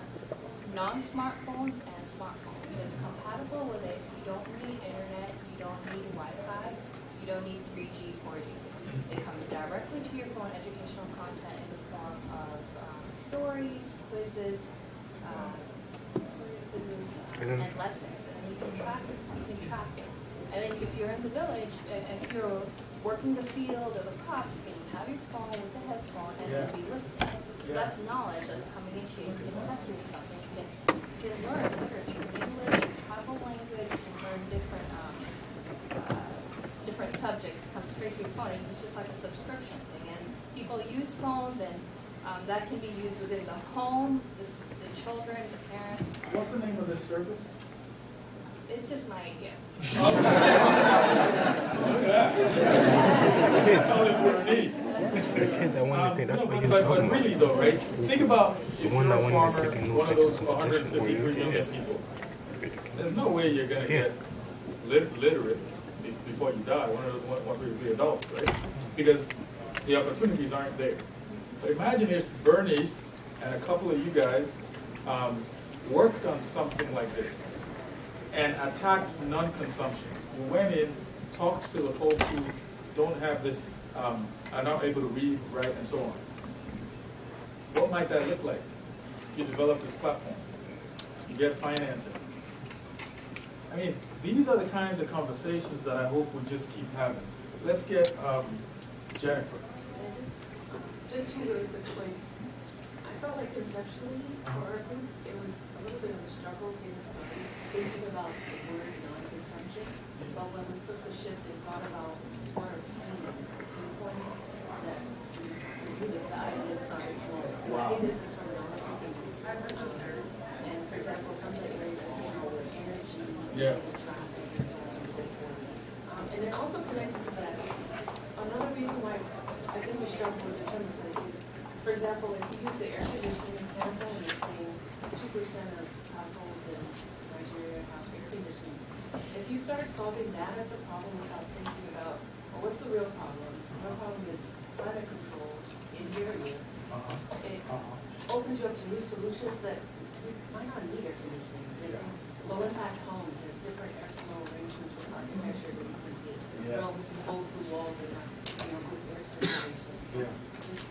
S14: non-smartphones and smartphones. So it's compatible with it. You don't need internet, you don't need Wi-Fi, you don't need 3G, 4G. It comes directly to your phone, educational content in the form of stories, quizzes, and lessons. And then you can track it. And then if you're in the village, if you're working the field or the crops, you can just have your phone with the headphone and then be listening. So that's knowledge that's coming into you. You can test something. You can learn literature, English, tribal language, you can learn different subjects. Come straight to your phone. It's just like a subscription thing. And people use phones, and that can be used within the home, the children, the parents.
S1: What's the name of this service?
S14: It's just my idea.
S1: But really though, right? Think about if you're a farmer, one of those 153 million people. There's no way you're going to get literate before you die, one of the adults, right? Because the opportunities aren't there. So imagine if Bernice and a couple of you guys worked on something like this and attacked non-consumption. We went in, talked to the folks who don't have this, are not able to read, write, and so on. What might that look like? You develop this platform. You get financing. I mean, these are the kinds of conversations that I hope we just keep having. Let's get Jennifer.
S15: Just two really quick points. I felt like conceptually, historically, it was a little bit of a struggle thinking about the word non-consumption, but when we took the shift and thought about more opinion, viewpoints, that we decide this started flowing. So I think this is terminology can be understood. And for example, some of the areas that you know with energy, traffic, and so on and so forth. And then also connected to that, another reason why I think we struggle with the term is, for example, if you use the air conditioning example, you're saying 2% of households in Nigeria have air conditioning. If you start solving that as a problem without thinking about, well, what's the real problem? The real problem is climate control, interior. It opens you up to new solutions that you might not need air conditioning. There's low-impact homes, there's different air flow arrangements with architecture that you can take. Drill holes through walls and have, good air circulation. Just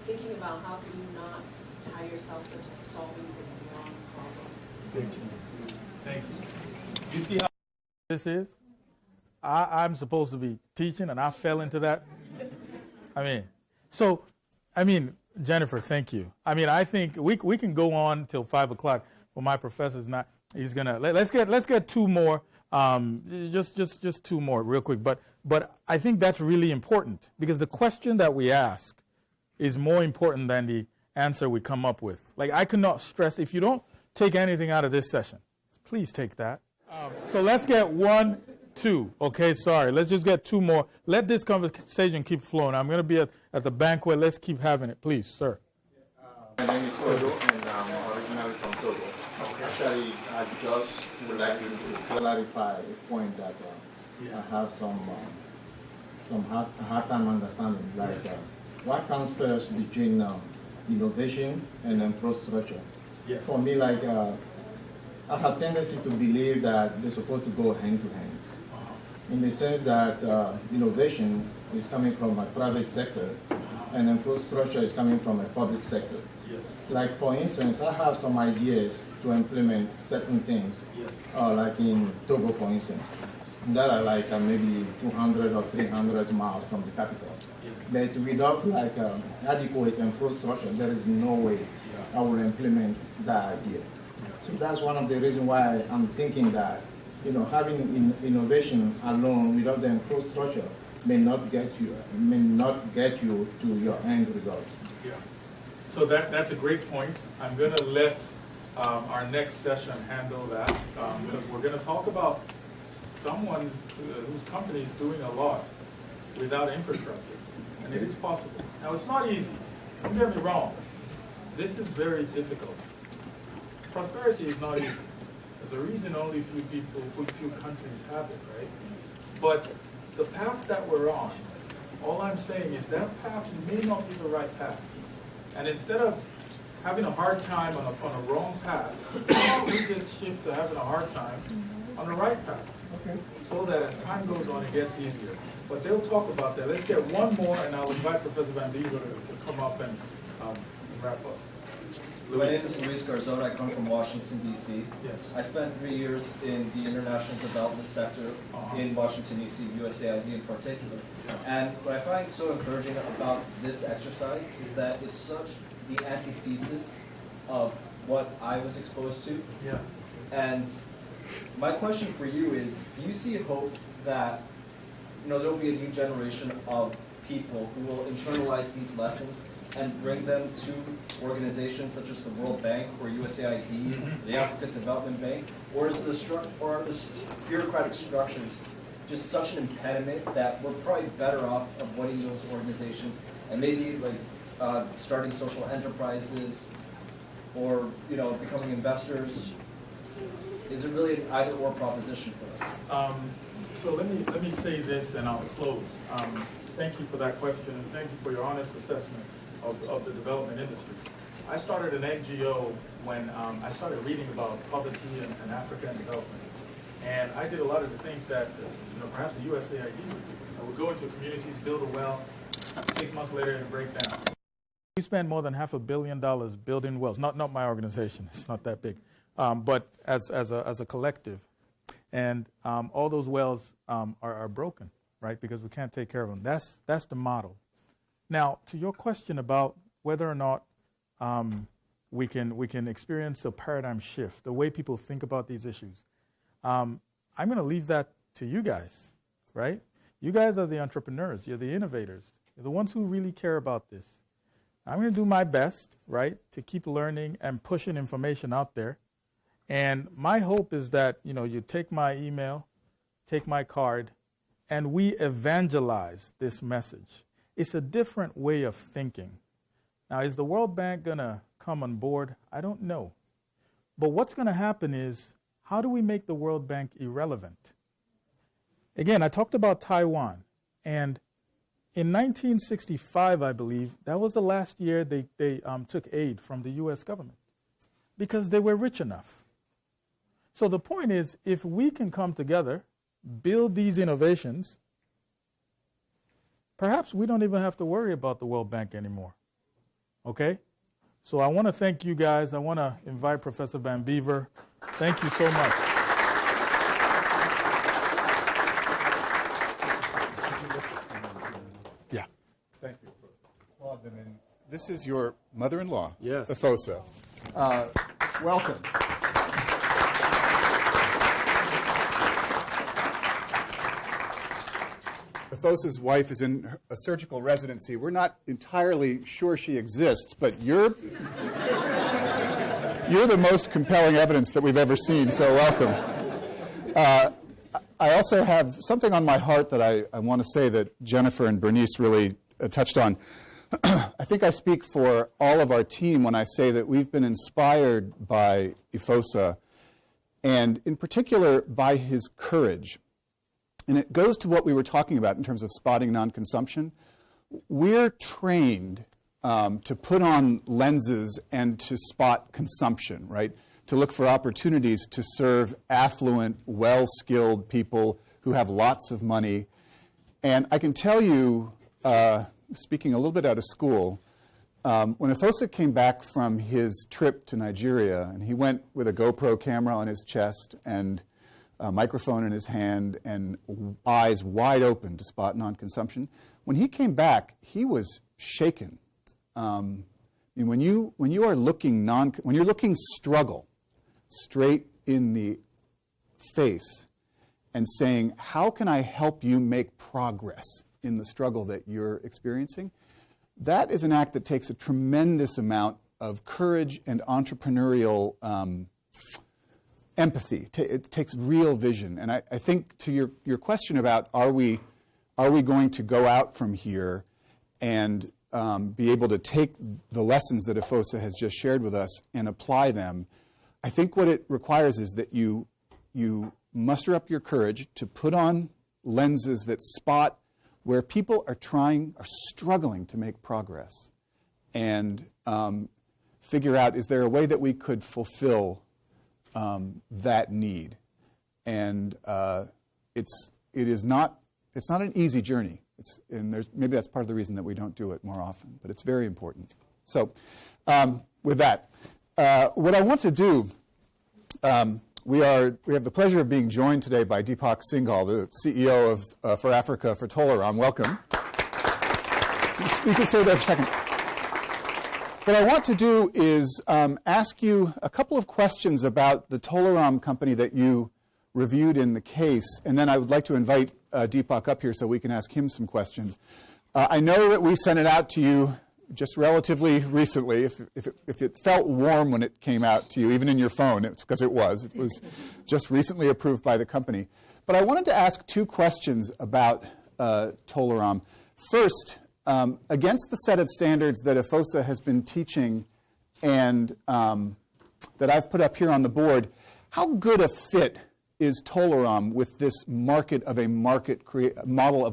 S15: thinking about how can you not tie yourself into solving the wrong problem.
S1: Thank you. Thank you. You see how this is? I'm supposed to be teaching, and I fell into that. Jennifer, thank you. I think we can go on till 5 o'clock, but my professor's not. He's gonna let's get two more. Just two more real quick. But I think that's really important because the question that we ask is more important than the answer we come up with. Like, I cannot stress, if you don't take anything out of this session, please take that. So let's get 1, 2. Okay, sorry. Let's just get 2 more. Let this conversation keep flowing. I'm going to be at the banquet. Let's keep having it. Please, sir.
S16: My name is Odo, and I'm originally from Togo. Actually, I just would like to clarify a point that I have some hard time understanding. Like, what comes first between innovation and infrastructure?
S1: Yes.
S16: For me, like, I have tendency to believe that they're supposed to go hand to hand, in the sense that innovation is coming from a private sector and infrastructure is coming from a public sector.
S1: Yes.
S16: Like, for instance, I have some ideas to implement certain things,
S1: Yes.
S16: Like in Togo, for instance, that are like maybe 200 or 300 miles from the capital.
S1: Yes.
S16: But without like adequate infrastructure, there is no way I will implement that idea. So that's one of the reasons why I'm thinking that, having innovation alone without the infrastructure may not get you to your end result.
S1: Yeah. So that's a great point. I'm going to let our next session handle that because we're going to talk about someone whose company is doing a lot without infrastructure, and it is possible. Now, it's not easy. Don't get me wrong. This is very difficult. Prosperity is not easy. There's a reason only few countries have it, right? But the path that we're on, all I'm saying is that path may not be the right path. And instead of having a hard time on a wrong path, we just shift to having a hard time on the right path.
S16: Okay.
S1: So that as time goes on, it gets easier. But they'll talk about that. Let's get one more, and I'll invite Professor Van Diesel to come up and wrap up.
S17: My name is Luis Garzón. I come from Washington, D.C.
S1: Yes.
S17: I spent 3 years in the international development sector in Washington, D.C., USAID in particular. And what I find so encouraging about this exercise is that it's such the antithesis of what I was exposed to.
S1: Yeah.
S17: And my question for you is, do you see hope that there will be a new generation of people who will internalize these lessons and bring them to organizations such as the World Bank or USAID, the African Development Bank, or is the bureaucratic structures just such an impediment that we're probably better off avoiding those organizations and maybe like starting social enterprises or becoming investors? Is it really an either-or proposition for us?
S1: So let me say this, and I'll close. Thank you for that question, and thank you for your honest assessment of the development industry. I started an NGO when I started reading about poverty and Africa and development. And I did a lot of the things that perhaps the USAID would do. I would go into communities, build a well, 6 months later it would break down. We spend more than $500 million building wells. Not my organization, it's not that big, but as a collective. And all those wells are broken, right? Because we can't take care of them. That's the model. Now, to your question about whether or not we can experience a paradigm shift, the way people think about these issues, I'm going to leave that to you guys, right? You guys are the entrepreneurs. You're the innovators. You're the ones who really care about this. I'm going to do my best, right, to keep learning and pushing information out there. And my hope is that, you take my email, take my card, and we evangelize this message. It's a different way of thinking. Now, is the World Bank going to come on board? I don't know. But what's going to happen is, how do we make the World Bank irrelevant? Again, I talked about Taiwan, and in 1965, I believe, that was the last year they took aid from the U.S. government because they were rich enough. So the point is, if we can come together, build these innovations, perhaps we don't even have to worry about the World Bank anymore. Okay? So I want to thank you guys. I want to invite Professor Van Beaver. Thank you so much. Yeah.
S18: Thank you. This is your mother-in-law,
S1: yes,
S18: Efosa. Welcome. Efosa's wife is in a surgical residency. We're not entirely sure she exists, but you're the most compelling evidence that we've ever seen, so welcome. I also have something on my heart that I want to say that Jennifer and Bernice really touched on. I think I speak for all of our team when I say that we've been inspired by Efosa, and in particular by his courage. And it goes to what we were talking about in terms of spotting non-consumption. We're trained to put on lenses and to spot consumption, right? To look for opportunities to serve affluent, well-skilled people who have lots of money. And I can tell you, speaking a little bit out of school, when Efosa came back from his trip to Nigeria, and he went with a GoPro camera on his chest and a microphone in his hand and eyes wide open to spot non-consumption, when he came back, he was shaken. When you're looking struggle straight in the face and saying, how can I help you make progress in the struggle that you're experiencing, that is an act that takes a tremendous amount of courage and entrepreneurial empathy. It takes real vision. And I think to your question about are we going to go out from here and be able to take the lessons that Efosa has just shared with us and apply them, I think what it requires is that you muster up your courage to put on lenses that spot where people are struggling to make progress, and figure out, is there a way that we could fulfill that need? And it's not an easy journey. Maybe that's part of the reason that we don't do it more often, but it's very important. So, with that, what I want to do, we have the pleasure of being joined today by Deepak Singhal, the CEO for Africa for Tolaram. Welcome. You can stay there for a second. What I want to do is ask you a couple of questions about the Tolaram company that you reviewed in the case, and then I would like to invite Deepak up here so we can ask him some questions. I know that we sent it out to you just relatively recently. If it felt warm when it came out to you, even in your phone, it's because it was. It was just recently approved by the company. But I wanted to ask two questions about Tolaram. First, against the set of standards that Efosa has been teaching and that I've put up here on the board, how good a fit is Tolaram with this model of a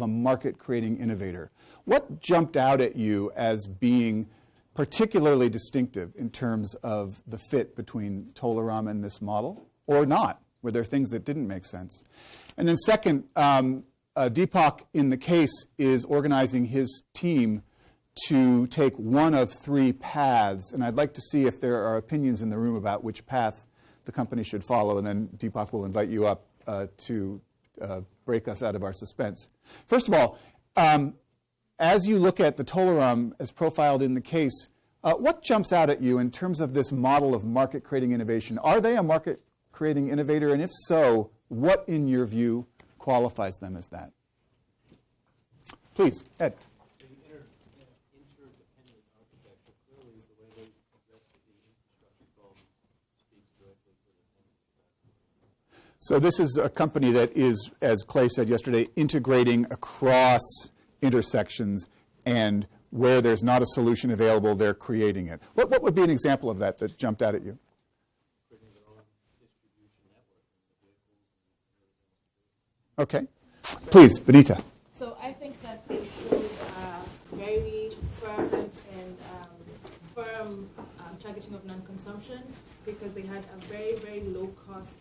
S18: market-creating innovator? What jumped out at you as being particularly distinctive in terms of the fit between Tolaram and this model, or not? Were there things that didn't make sense? And then second, Deepak in the case is organizing his team to take one of three paths, and I'd like to see if there are opinions in the room about which path the company should follow, and then Deepak will invite you up to break us out of our suspense. First of all, as you look at the Tolaram as profiled in the case, what jumps out at you in terms of this model of market-creating innovation? Are they a market-creating innovator, and if so, what, in your view, qualifies them as that? Please, Ed. So this is a company that is, as Clay said yesterday, integrating across intersections and where there's not a solution available, they're creating it. What would be an example of that that jumped out at you? Okay. Please, Benita.
S2: So I think that they showed very fervent and firm targeting of non-consumption because they had a very, very low-cost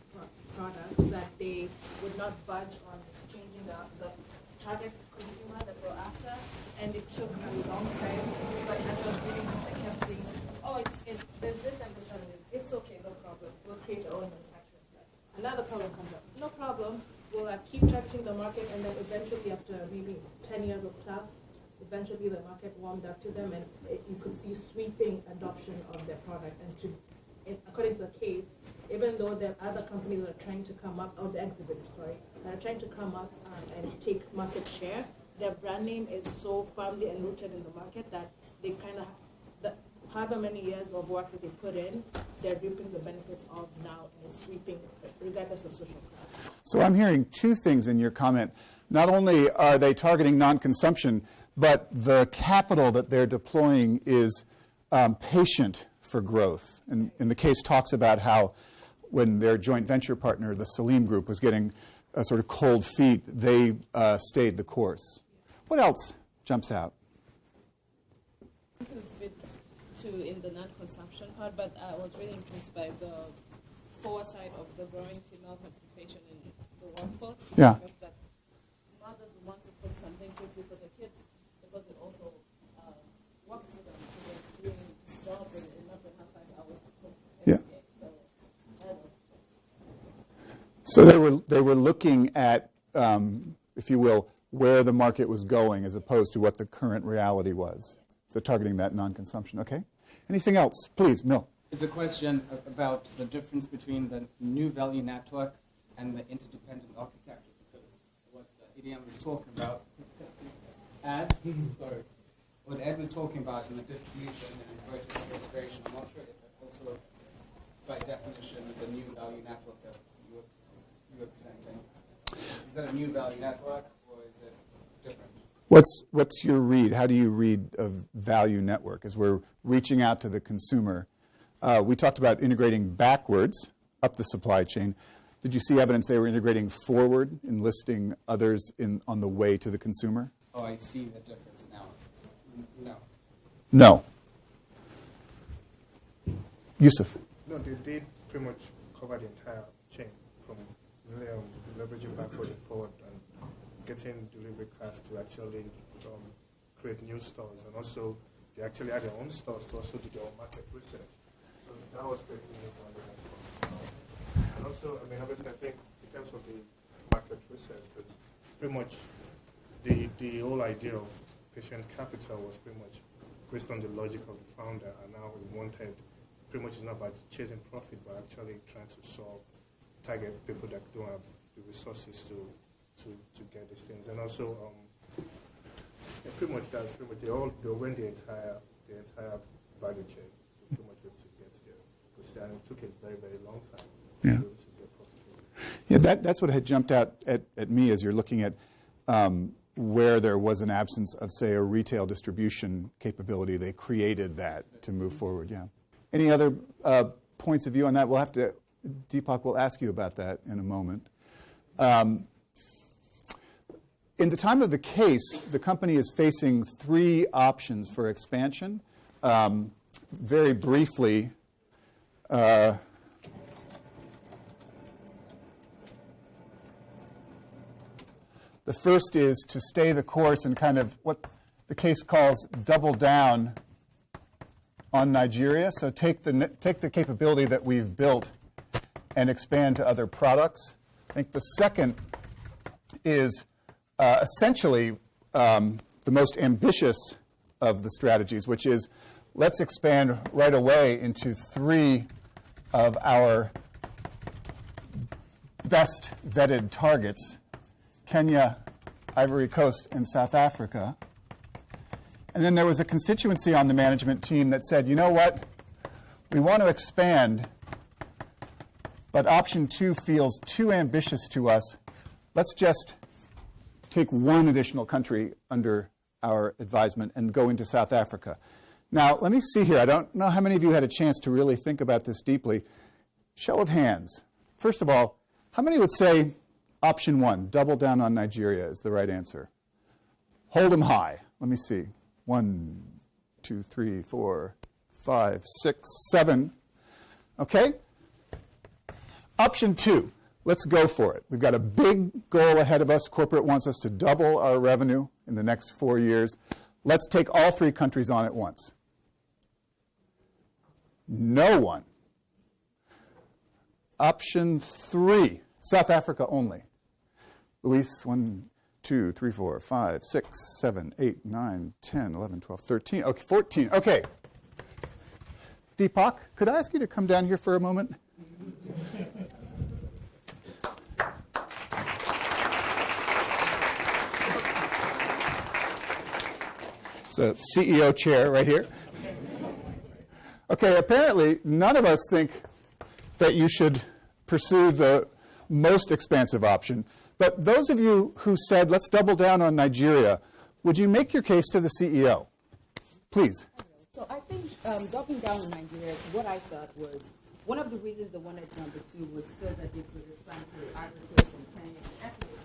S2: product that they would not budge on changing the target consumer that we're after. And it took a long time. But as I was reading this, I kept saying, there's this and this challenge. It's okay, no problem. We'll create our own manufacturing plant. Another problem comes up. No problem. We'll keep targeting the market, and then eventually, after maybe 10 years of plus, eventually the market warmed up to them, and you could see sweeping adoption of their product. And according to the case, even though there are other companies that are trying to come up, or the exhibitors, that are trying to come up and take market share, their brand name is so firmly enrooted in the market that they kind of, however many years of work that they put in, they're reaping the benefits of now, and it's sweeping regardless of social class.
S18: So I'm hearing two things in your comment. Not only are they targeting non-consumption, but the capital that they're deploying is patient for growth. And the case talks about how when their joint venture partner, the Salim Group, was getting sort of cold feet, they stayed the course. What else jumps out?
S2: In the non-consumption part, but I was really impressed by the foresight of the growing female participation in the workforce.
S18: Yeah.
S2: That mothers want to put something quickly for their kids because it also works for them. So they're doing a job and not going to have 5 hours to cook every day.
S18: So they were looking at, if you will, where the market was going as opposed to what the current reality was. So targeting that non-consumption. Okay. Anything else? Please, Mill.
S11: It's a question about the difference between the new value network and the interdependent architecture. Because what Idiom was talking about, what Ed was talking about in the distribution and vertical integration, I'm not sure if that's also by definition the new value network that you were presenting. Is that a new value network or is it different?
S18: What's your read? How do you read a value network as we're reaching out to the consumer? We talked about integrating backwards up the supply chain. Did you see evidence they were integrating forward, enlisting others on the way to the consumer?
S11: Oh, I see the difference now. No.
S18: No. Yusuf.
S6: No, they did pretty much cover the entire chain from leveraging backward and forward and getting delivery cars to actually create new stores. And also, they actually had their own stores to also do their own market research. So that was creating new value. And also, I mean, obviously, I think in terms of the market research, but pretty much the whole idea of patient capital was pretty much based on the logic of the founder. And now we wanted, pretty much it's not about chasing profit, but actually trying to target people that don't have the resources to get these things. And also, pretty much they went the entire value chain to pretty much be able to get there. Because it took a very, very long time to be able to get profitable.
S18: Yeah, that's what had jumped out at me as you're looking at where there was an absence of, say, a retail distribution capability. They created that to move forward, yeah. Any other points of view on that? Deepak will ask you about that in a moment. In the time of the case, the company is facing 3 options for expansion. Very briefly, the first is to stay the course and kind of what the case calls double down on Nigeria. So take the capability that we've built and expand to other products. I think the second is essentially the most ambitious of the strategies, which is let's expand right away into 3 of our best vetted targets, Kenya, Ivory Coast, and South Africa. And then there was a constituency on the management team that said, you know what, we want to expand, but option 2 feels too ambitious to us. Let's just take 1 additional country under our advisement and go into South Africa. Now, let me see here. I don't know how many of you had a chance to really think about this deeply. Show of hands. First of all, how many would say option 1, double down on Nigeria, is the right answer? Hold them high. Let me see. 1, 2, 3, 4, 5, 6, 7. Okay? Option 2, let's go for it. We've got a big goal ahead of us. Corporate wants us to double our revenue in the next 4 years. Let's take all 3 countries on at once. No one. Option 3, South Africa only. Luis, 1, 2, 3, 4, 5, 6, 7, 8, 9, 10, 11, 12, 13. Okay, 14. Okay. Deepak, could I ask you to come down here for a moment? So, CEO chair right here. Okay, apparently none of us think that you should pursue the most expansive option. But those of you who said, let's double down on Nigeria, would you make your case to the CEO? Please.
S19: So I think doubling down on Nigeria, what I thought was, one of the reasons they wanted number 2 was so that they could expand to Ivory Coast and Kenya and Africa.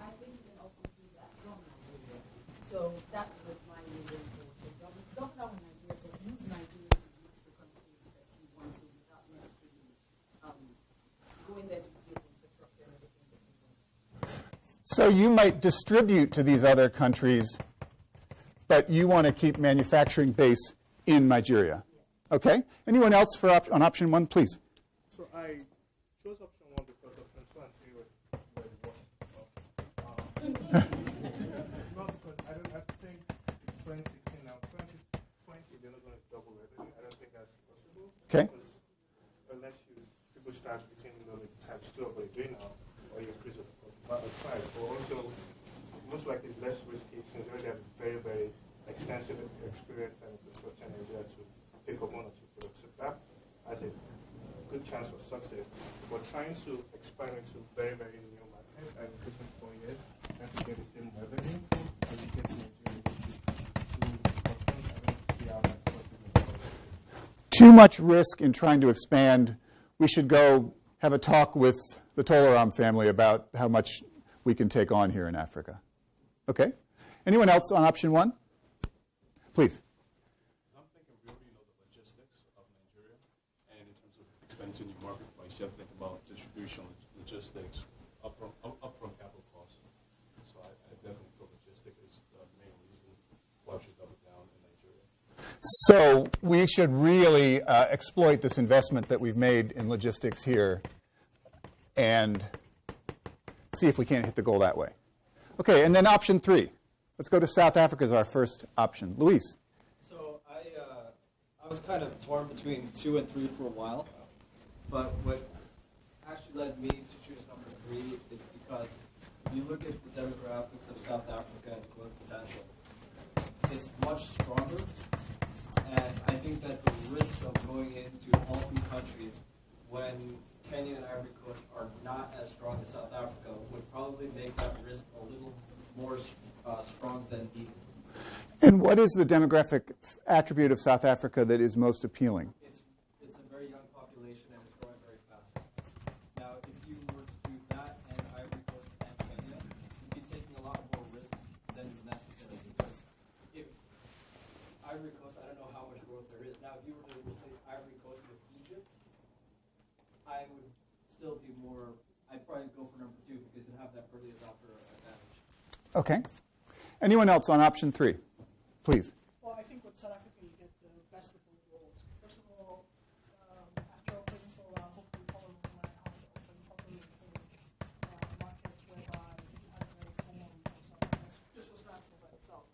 S19: I think you can also do that from Nigeria. So that was my reason for double down on Nigeria, but use Nigeria to reach the countries that you want to without necessarily going there to build infrastructure and everything that you want.
S18: So you might distribute to these other countries, but you want to keep manufacturing base in Nigeria. Okay? Anyone else for on option 1, please?
S6: So I chose option 1 because option 2 and 3 were the worst. Not because I think 2016 now, 2020 they're not going to double revenue. I don't think that's possible.
S18: Okay.
S6: Because unless people start between the times 2 of what you're doing now, or you increase it by 5, or also most likely less risky since you already have very, very extensive experience and infrastructure in Nigeria to pick up 1 or 2 products. So that has a good chance of success. But trying to expand into very, very new market and increasing 4 years and to get the same revenue as you get in Nigeria, I don't see how that's possible.
S18: Too much risk in trying to expand. We should go have a talk with the Tolaram family about how much we can take on here in Africa. Okay? Anyone else on option 1? Please.
S5: I'm thinking we already know the logistics of Nigeria, and in terms of expanding new marketplace, you have to think about distribution, logistics, upfront capital costs. So I definitely feel logistics is the main reason why we should double down in Nigeria.
S18: So we should really exploit this investment that we've made in logistics here and see if we can't hit the goal that way. Okay, and then option 3. Let's go to South Africa as our first option. Luis.
S20: So I was kind of torn between 2 and 3 for a while, but what actually led me to choose number 3 is because if you look at the demographics of South Africa and growth potential, it's much stronger, and I think that the risk of going into all 3 countries when Kenya and Ivory Coast are not as strong as South Africa would probably make that risk a little more strong than beaten.
S18: And what is the demographic attribute of South Africa that is most appealing?
S20: It's a very young population and it's growing very fast. Now, if you were to do that and Ivory Coast and Kenya, you'd be taking a lot more risk than necessary because if Ivory Coast, I don't know how much growth there is. Now, if you were to replace Ivory Coast with Egypt, I would still be more, I'd probably go for number 2 because it'd have that early adopter advantage.
S18: Okay. Anyone else on option 3? Please.
S21: Well, I think with South Africa, you get the best of both worlds. First of all, after opening Tolaram, hopefully Tolaram will learn how to open properly in markets whereby you have very forms or something. That's just for South Africa by itself.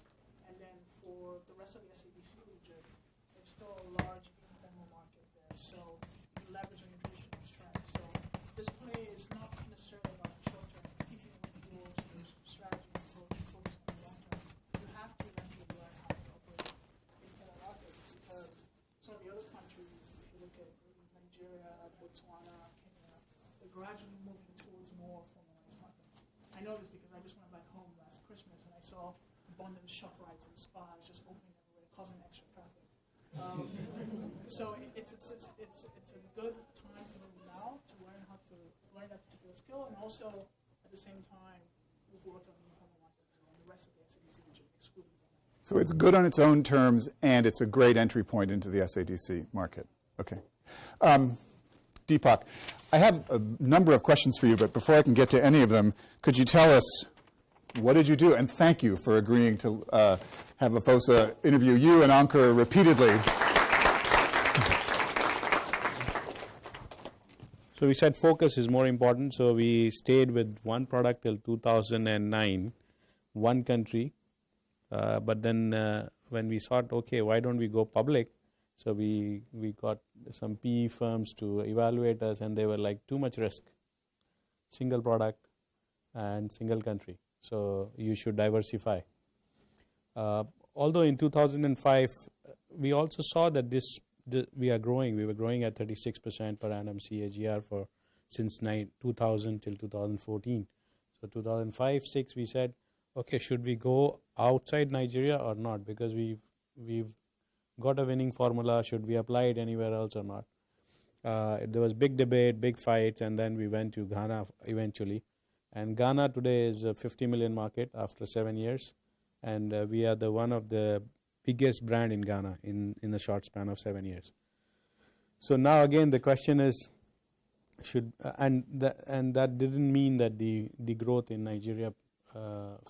S21: And then for the rest of the SABC region, there's still a large informal market there. So you leverage on your traditional strengths. So this play is not necessarily about the short term. It's keeping with your strategy and approach focused on the long term. You have to eventually learn how to operate informal markets because some of the other countries, if you look at Nigeria, Botswana, Kenya, they're gradually moving towards more formalized markets. I know this because I just went back home last Christmas and I saw abundant ShopRites and spas just opening everywhere, causing extra traffic. So it's a good time to move now to learn how to learn that particular skill, and also at the same time we've worked on the informal market and the rest of the SADC region, excluding that.
S18: So it's good on its own terms, and it's a great entry point into the SADC market. Okay. Deepak, I have a number of questions for you, but before I can get to any of them, could you tell us what did you do? And thank you for agreeing to have Afosa interview you and Ankur repeatedly.
S3: So we said focus is more important, so we stayed with one product till 2009, one country, but then when we thought, okay, why don't we go public? So we got some PE firms to evaluate us, and they were like, too much risk, single product and single country, so you should diversify. Although in 2005, we also saw that we are growing. We were growing at 36% per annum CAGR since 2000 till 2014. So 2005-06, we said, okay, should we go outside Nigeria or not? Because we've got a winning formula. Should we apply it anywhere else or not? There was big debate, big fights, and then we went to Ghana eventually. And Ghana today is a 50 million market after 7 years, and we are one of the biggest brand in Ghana in a short span of 7 years. So now again the question is, and that didn't mean that the growth in Nigeria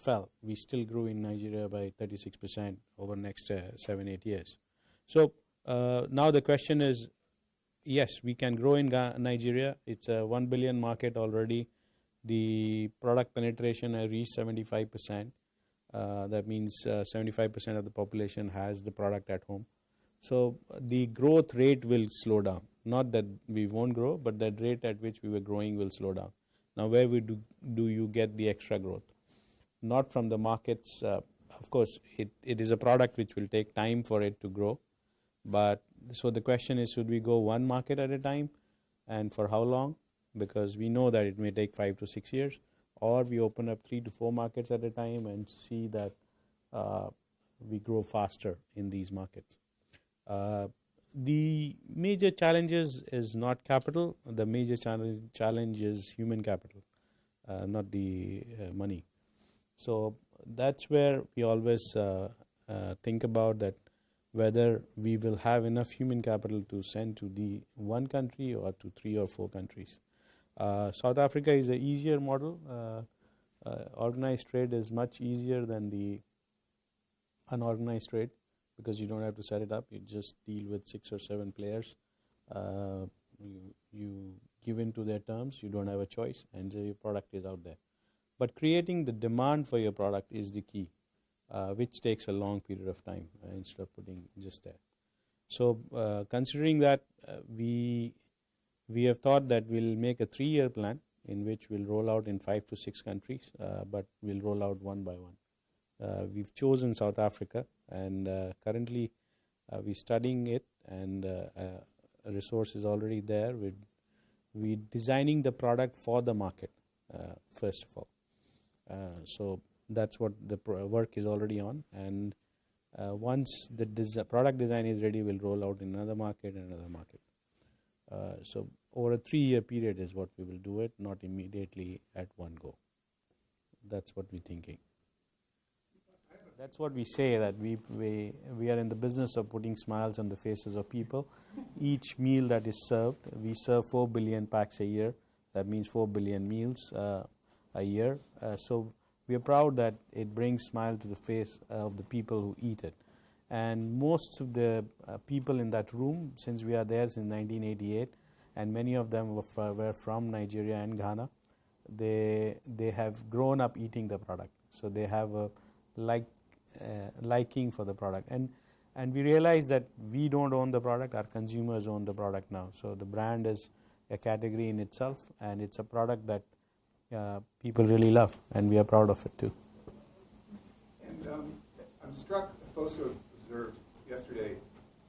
S3: fell. We still grew in Nigeria by 36% over the next 7-8 years. So now the question is, yes, we can grow in Nigeria. It's a 1 billion market already. The product penetration has reached 75%. That means 75% of the population has the product at home. So the growth rate will slow down. Not that we won't grow, but the rate at which we were growing will slow down. Now, where do you get the extra growth? Not from the markets. Of course, it is a product which will take time for it to grow. But so the question is, should we go one market at a time, and for how long? Because we know that it may take 5 to 6 years. Or we open up 3 to 4 markets at a time and see that we grow faster in these markets. The major challenges is not capital. The major challenge is human capital, not the money. So that's where we always think about that, whether we will have enough human capital to send to the one country or to 3 or 4 countries. South Africa is an easier model. Organized trade is much easier than the unorganized trade, because you don't have to set it up. You just deal with 6 or 7 players. You give in to their terms. You don't have a choice, and your product is out there. But creating the demand for your product is the key, which takes a long period of time instead of putting just there. So considering that, we have thought that we'll make a 3-year plan in which we'll roll out in 5 to 6 countries, but we'll roll out one by one. We've chosen South Africa, and currently we're studying it, and a resource is already there. We're designing the product for the market, first of all. So that's what the work is already on, and once the product design is ready, we'll roll out in another market and another market. So over a 3-year period is what we will do it, not immediately at one go. That's what we're thinking. That's what we say, that we are in the business of putting smiles on the faces of people. Each meal that is served, we serve 4 billion packs a year. That means 4 billion meals a year. So we are proud that it brings smile to the face of the people who eat it. And most of the people in that room, since we are there since 1988, and many of them were from Nigeria and Ghana, they have grown up eating the product. So they have a liking for the product. And we realize that we don't own the product, our consumers own the product now. So the brand is a category in itself, and it's a product that people really love, and we are proud of it too.
S18: And I'm struck, Afosa observed yesterday,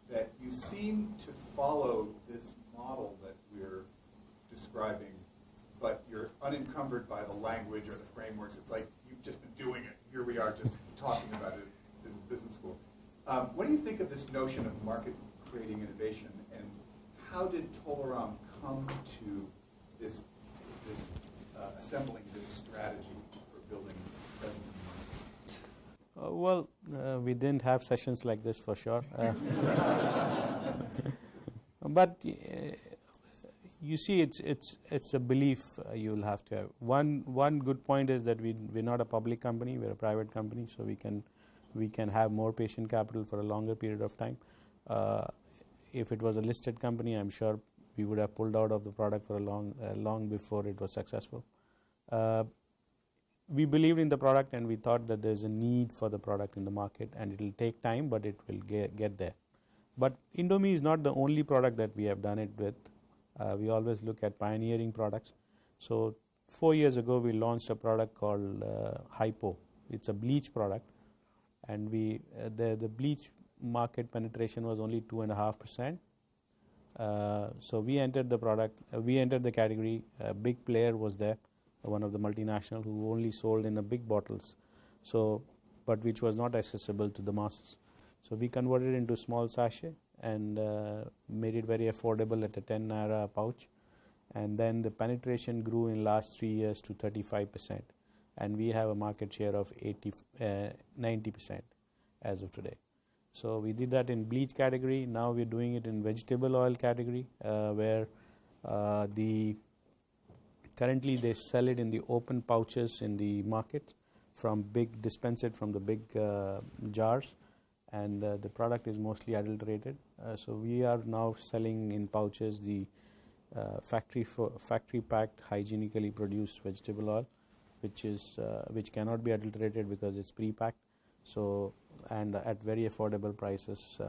S18: that you seem to follow this model that we're describing, but you're unencumbered by the language or the frameworks. It's like you've just been doing it.
S4: here we are just talking about it in business school. What do you think of this notion of market-creating innovation, and how did Tolaram come to this assembling this strategy for building presence in the market?
S3: We didn't have sessions like this for sure. But you see, it's a belief you'll have to have. One good point is that we're not a public company; we're a private company, so we can have more patient capital for a longer period of time. If it was a listed company, I'm sure we would have pulled out of the product for long before it was successful. We believed in the product, and we thought that there's a need for the product in the market, and it will take time, but it will get there. But Indomie is not the only product that we have done it with. We always look at pioneering products. So 4 years ago, we launched a product called Hypo. It's a bleach product, and the bleach market penetration was only 2.5%. So we entered the category. A big player was there, one of the multinational, who only sold in the big bottles, but which was not accessible to the masses. So we converted into small sachet and made it very affordable at a 10 naira pouch. And then the penetration grew in last 3 years to 35%. And we have a market share of 90% as of today. So we did that in bleach category. Now we're doing it in vegetable oil category, where currently they sell it in the open pouches in the market, dispense it from the big jars, and the product is mostly adulterated. So we are now selling in pouches the factory packed, hygienically produced vegetable oil, which cannot be adulterated because it's pre-packed. So, and at very affordable prices,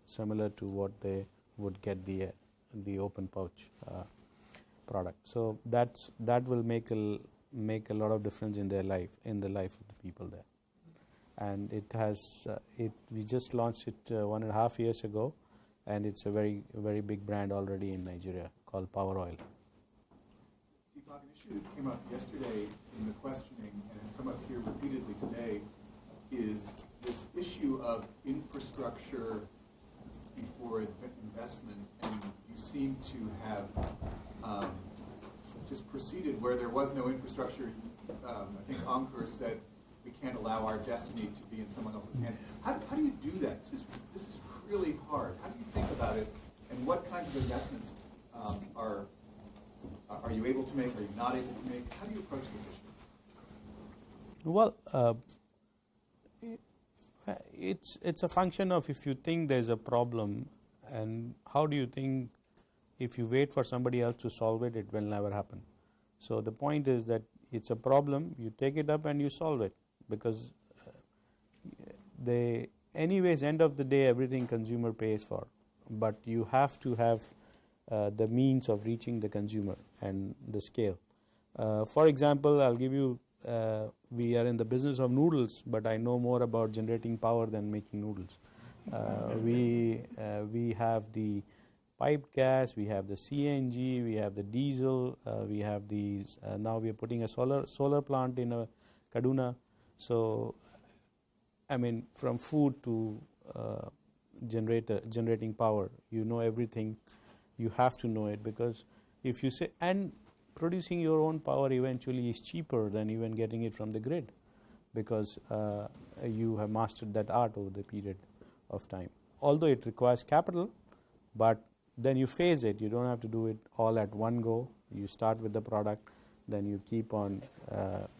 S3: similar to what they would get the open pouch product. So that will make a lot of difference in their life, in the life of the people there. And we just launched it 1.5 years ago, and it's a very, very big brand already in Nigeria called Power Oil.
S4: Deepak, an issue that came up yesterday in the questioning, and it's come up here repeatedly today, is this issue of infrastructure before investment, and you seem to have just proceeded where there was no infrastructure. I think Ankur said we can't allow our destiny to be in someone else's hands. How do you do that? This is really hard. How do you think about it, and what kinds of investments are you able to make? Are you not able to make? How do you approach this issue?
S3: Well, it's a function of if you think there's a problem, and how do you think if you wait for somebody else to solve it, it will never happen. So the point is that it's a problem, you take it up and you solve it, because anyways, end of the day, everything consumer pays for, but you have to have the means of reaching the consumer and the scale. For example, I'll give you, we are in the business of noodles, but I know more about generating power than making noodles. We have the piped gas, we have the CNG, we have the diesel, we have these. Now we are putting a solar plant in Kaduna. So, I mean, from food to generating power, you know everything. You have to know it, because if you say, and producing your own power eventually is cheaper than even getting it from the grid, because you have mastered that art over the period of time. Although it requires capital, but then you phase it. You don't have to do it all at one go. You start with the product, then you keep on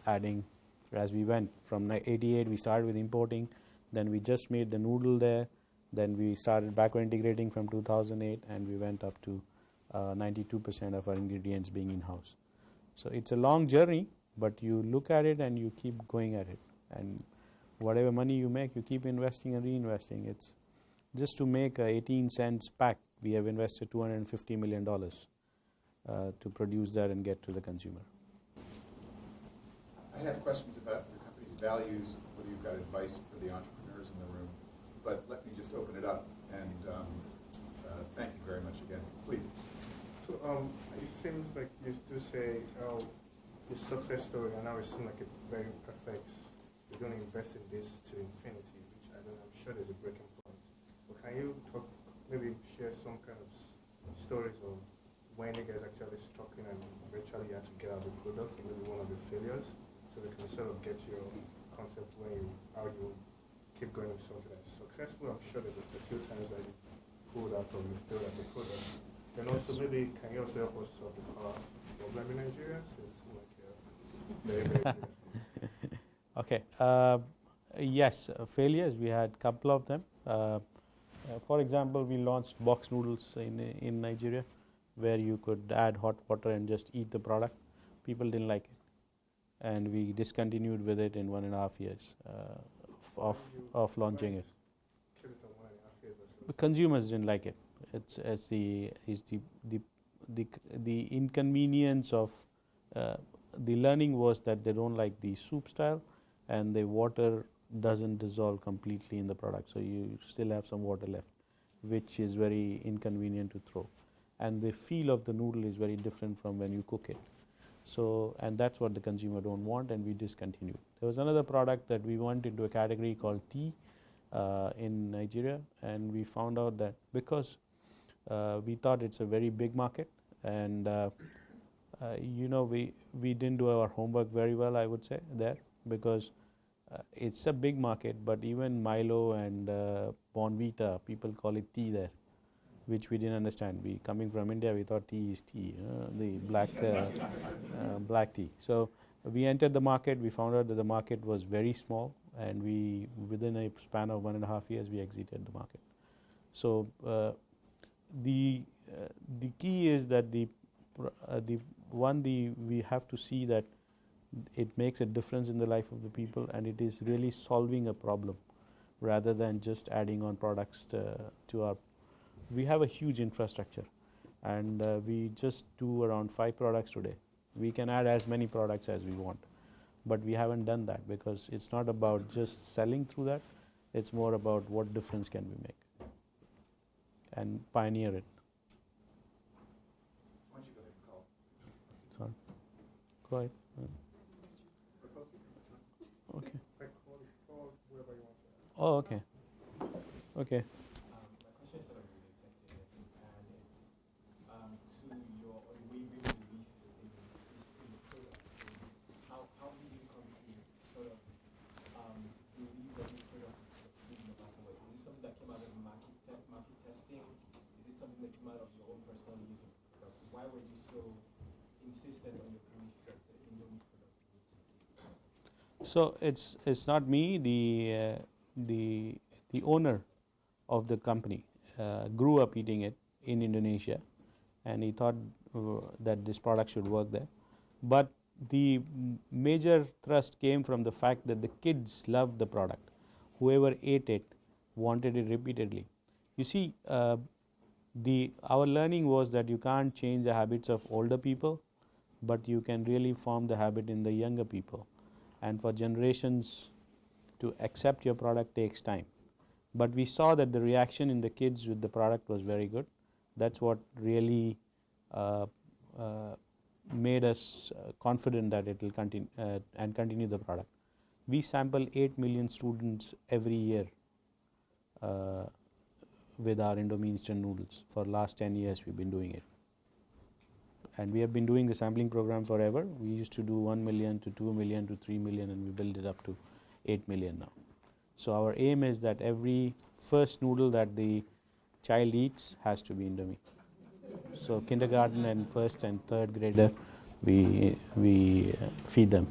S3: adding as we went. From 88, we started with importing, then we just made the noodle there, then we started backward integrating from 2008, and we went up to 92% of our ingredients being in-house. So it's a long journey, but you look at it and you keep going at it. And whatever money you make, you keep investing and reinvesting. It's just to make a 18 cents pack, we have invested $250 million to produce that and get to the consumer.
S4: I have questions about your company's values, whether you've got advice for the entrepreneurs in the room, but let me just open it up, and thank you very much again. Please.
S6: So it seems like you still say the success story, and now it seems like it very perfects the going to invest in this to infinity, which I'm sure there's a breaking point. But can you talk, maybe share some kind of stories of when you guys actually stuck in and eventually you had to get out the product, and maybe one of the failures, so they can sort of get your concept how you keep going with something that's successful. I'm sure there's a few times that you pulled out or you failed at the product. And also maybe can you also help us solve the power problem in Nigeria? So it's like very, very good.
S3: Okay. Yes, failures. We had a couple of them. For example, we launched box noodles in Nigeria, where you could add hot water and just eat the product. People didn't like it, and we discontinued with it in 1.5 years of launching it. The consumers didn't like it. It's the inconvenience of the learning was that they don't like the soup style, and the water doesn't dissolve completely in the product, so you still have some water left, which is very inconvenient to throw. And the feel of the noodle is very different from when you cook it. So, and that's what the consumer don't want, and we discontinued. There was another product that we went into a category called tea in Nigeria, and we found out that because we thought it's a very big market, and we didn't do our homework very well, I would say, there, because it's a big market, but even Milo and Bonvita, people call it tea there, which we didn't understand. We coming from India, we thought tea is tea, the black tea. So we entered the market. We found out that the market was very small, and we within a span of 1.5 years we exited the market. So the key is that we have to see that it makes a difference in the life of the people, and it is really solving a problem rather than just adding on products to our. We have a huge infrastructure, and we just do around 5 products today. We can add as many products as we want, but we haven't done that because it's not about just selling through that. It's more about what difference can we make and pioneer it.
S4: Why don't you go ahead and call?
S3: Sorry. Go ahead. Okay.
S6: Call whoever you want to.
S3: Oh, okay. Okay.
S7: My question is sort of related to this, and it's to your unwavering belief in the product. How do you come to sort of believe that this product will succeed no matter what? Is it something that came out of market testing? Is it something that came out of your own personal use of the product? Why were you so insistent on your belief that the Indomie product would succeed?
S3: So it's not me. The owner of the company grew up eating it in Indonesia, and he thought that this product should work there. But the major thrust came from the fact that the kids loved the product. Whoever ate it wanted it repeatedly. You see, our learning was that you can't change the habits of older people, but you can really form the habit in the younger people. And for generations to accept your product takes time. But we saw that the reaction in the kids with the product was very good. That's what really made us confident that it will continue the product. We sample 8 million students every year with our Indomie instant noodles. For last 10 years we've been doing it. And we have been doing the sampling program forever. We used to do 1 million to 2 million to 3 million, and we built it up to 8 million now. So our aim is that every first noodle that the child eats has to be Indomie. So kindergarten and first and third grader, we feed them.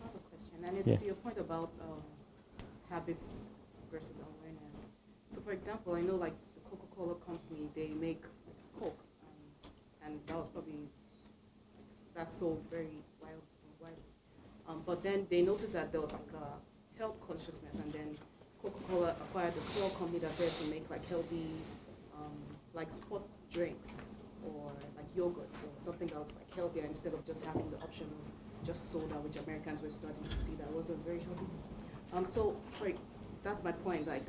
S19: I have a question, and it's to your point about habits versus awareness. So for example, I know like the Coca-Cola company, they make Coke, and that was probably, that's sold very widely. But then they noticed that there was like a health consciousness, and then Coca-Cola acquired a small company that started to make like healthy, like sport drinks or like yogurt or something else like healthier, instead of just having the option of just soda, which Americans were starting to see that wasn't very healthy. So that's my point. Like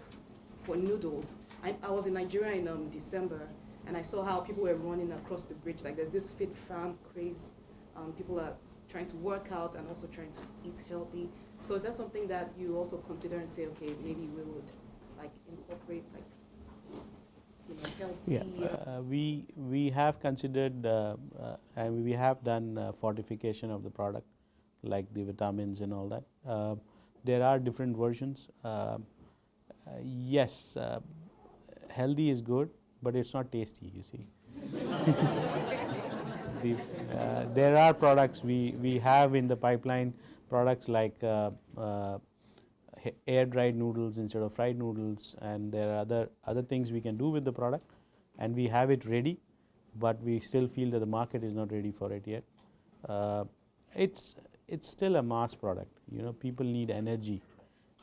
S19: for noodles, I was in Nigeria in December, and I saw how people were running across the bridge. Like there's this fit farm craze. People are trying to work out and also trying to eat healthy.
S8: So is that something that you also consider and say, okay, maybe we would like incorporate like, healthy?
S3: We have considered and we have done fortification of the product, like the vitamins and all that. There are different versions. Yes, healthy is good, but it's not tasty, you see. There are products we have in the pipeline, products like air dried noodles instead of fried noodles, and there are other things we can do with the product, and we have it ready, but we still feel that the market is not ready for it yet. It's still a mass product. People need energy.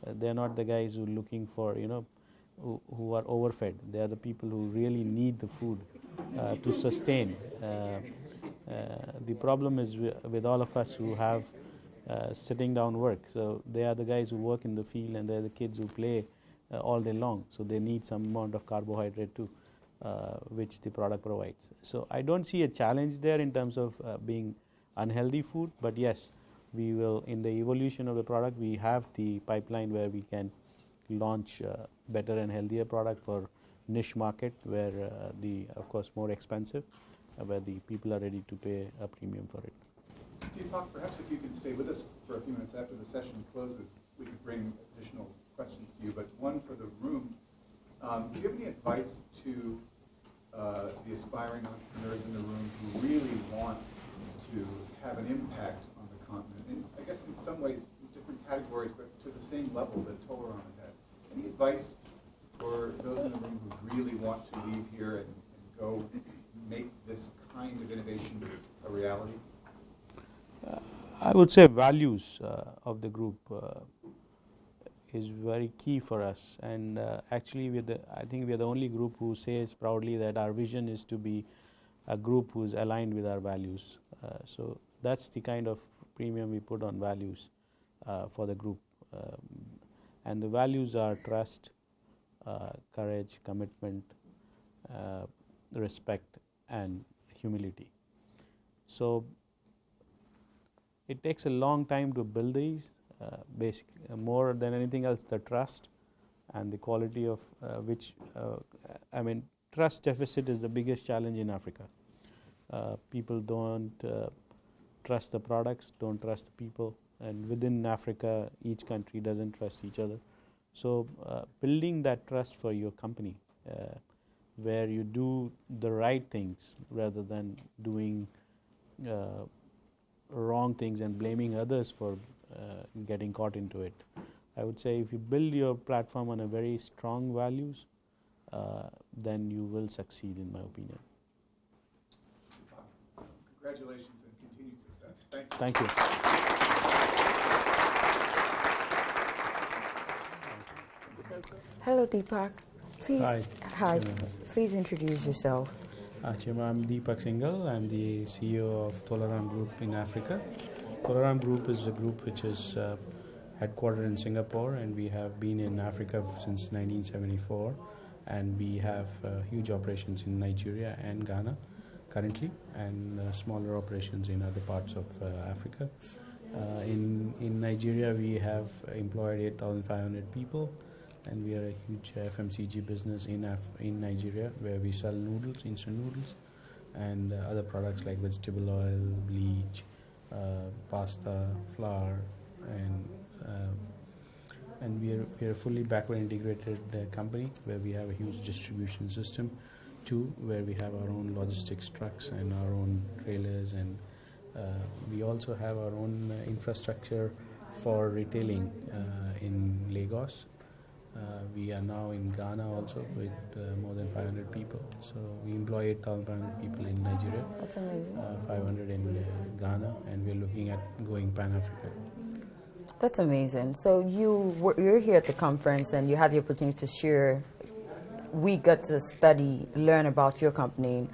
S3: They're not the guys who are looking for, who are overfed. They are the people who really need the food to sustain. The problem is with all of us who have sitting down work. So they are the guys who work in the field, and they're the kids who play all day long. So they need some amount of carbohydrate too, which the product provides. So I don't see a challenge there in terms of being unhealthy food, but yes, we will, in the evolution of the product, we have the pipeline where we can launch better and healthier product for niche market where of course more expensive, where the people are ready to pay a premium for it.
S4: Deepak, perhaps if you can stay with us for a few minutes after the session closes, we could bring additional questions to you, but one for the room. Do you have any advice to the aspiring entrepreneurs in the room who really want to have an impact on the continent? And I guess in some ways, different categories, but to the same level that Tolaram has had. Any advice for those in the room who really want to leave here and go make this kind of innovation a reality?
S3: I would say values of the group is very key for us, and actually I think we are the only group who says proudly that our vision is to be a group who is aligned with our values. So that's the kind of premium we put on values for the group. And the values are trust, courage, commitment, respect, and humility. So it takes a long time to build these. More than anything else, the trust and the quality of trust deficit is the biggest challenge in Africa. People don't trust the products, don't trust the people, and within Africa, each country doesn't trust each other. So building that trust for your company, where you do the right things rather than doing wrong things and blaming others for getting caught into it. I would say if you build your platform on a very strong values, then you will succeed, in my opinion.
S4: Congratulations and continued success.
S3: Thank you.
S22: Hello, Deepak. Please,
S3: Hi.
S22: Please introduce yourself.
S3: Chima, I'm Deepak Singhal. I'm the CEO of Tolaram Group in Africa. Tolaram Group is a group which is headquartered in Singapore, and we have been in Africa since 1974, and we have huge operations in Nigeria and Ghana currently, and smaller operations in other parts of Africa. In Nigeria, we have employed 8,500 people, and we are a huge FMCG business in Nigeria, where we sell noodles, instant noodles, and other products like vegetable oil, bleach, pasta, flour, and we are a fully backward integrated company where we have a huge distribution system too, where we have our own logistics trucks and our own trailers, and we also have our own infrastructure for retailing in Lagos. We are now in Ghana also with more than 500 people. So we employ 8,500 people in Nigeria.
S22: That's amazing.
S3: 500 in Ghana, and we're looking at going Pan-African.
S22: That's amazing. So you're here at the conference, and you had the opportunity to share. We got to learn about your company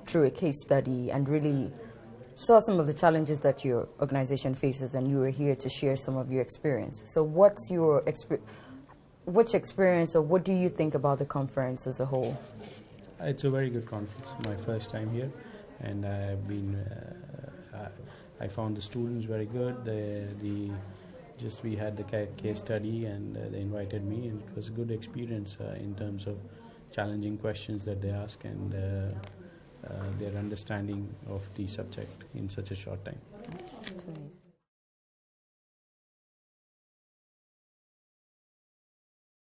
S22: through a case study, and really saw some of the challenges that your organization faces, and you were here to share some of your experience. So what's your which experience, or what do you think about the conference as a whole?
S3: It's a very good conference. My first time here, and I've been. I found the students very good. The just we had the case study, and they invited me, and it was a good experience in terms of challenging questions that they ask, and their understanding of the subject in such a short time.